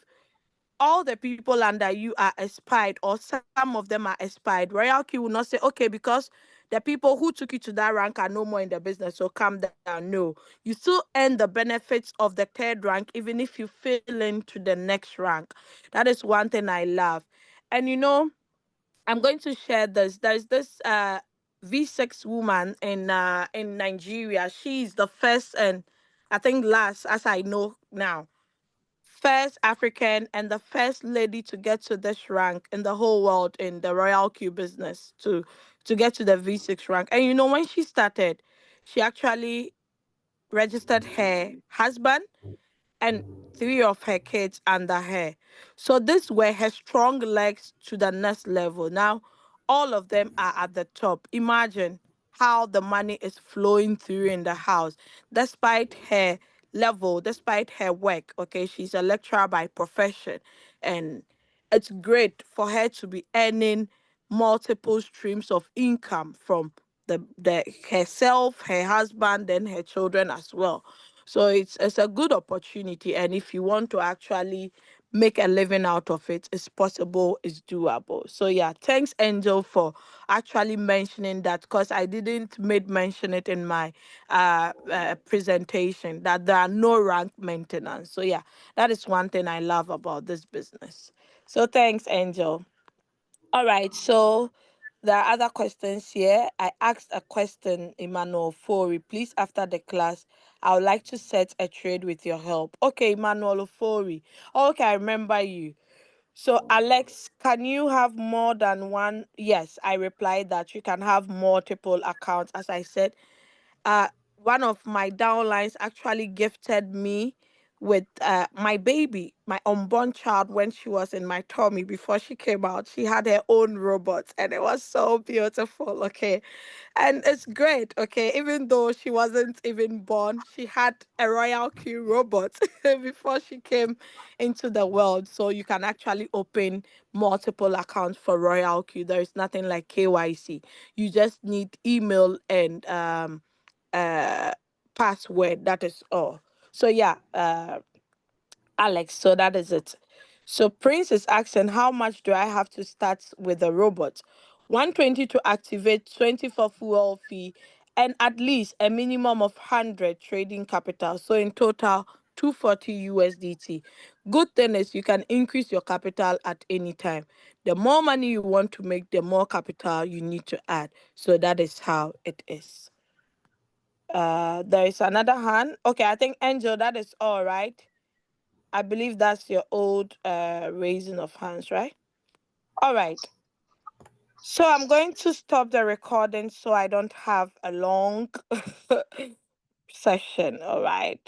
all the people under you are expired, or some of them are expired, royalty will not say, okay, because the people who took you to that rank are no more in the business, so calm down. No, you still earn the benefits of the third rank even if you fail into the next rank. That is one thing I love. And I'm going to share this. There's this V6 woman in Nigeria. She's the first and I think last, as I know now, first African and the first lady to get to this rank in the whole world in the Royal Q business, to get to the V6 rank. And when she started, she actually registered her husband and three of her kids under her. So these were her strong legs to the next level. Now, all of them are at the top. Imagine how the money is flowing through in the house, despite her level, despite her work. Okay, she's a lecturer by profession, and it's great for her to be earning multiple streams of income from the herself, her husband, and her children as well. So it's a good opportunity, and if you want to actually make a living out of it, it's possible, it's doable. So yeah, thanks Angel for actually mentioning that, because I didn't made mention it in my presentation, that there are no rank maintenance. So yeah, that is one thing I love about this business. So thanks Angel. All right, so there are other questions here. I asked a question, Emmanuel Fori. Please, after the class, I would like to set a trade with your help. Okay, Emmanuel Fori. Okay, I remember you. So, Alex, can you have more than one? Yes, I replied that you can have multiple accounts. As I said, uh, one of my downlines actually gifted me with my baby, my unborn child, when she was in my tummy before she came out. She had her own robot, and it was so beautiful. Okay, and it's great. Okay, even though she wasn't even born, she had a Royal Q robot before she came into the world. So you can actually open multiple accounts for Royal Q. There is nothing like KYC. You just need email and uh password. That is all. So yeah, Alex, so that is it. So Prince is asking, how much do I have to start with the robot? 120 to activate, 20 for fuel fee, and at least a minimum of 100 trading capital. So in total, 240 USDT. Good thing is you can increase your capital at any time. The more money you want to make, the more capital you need to add. So that is how it is. There is another hand. Okay, I think Angel, that is all right. I believe that's your old raising of hands, right? All right. So I'm going to stop the recording so I don't have a long session. All right.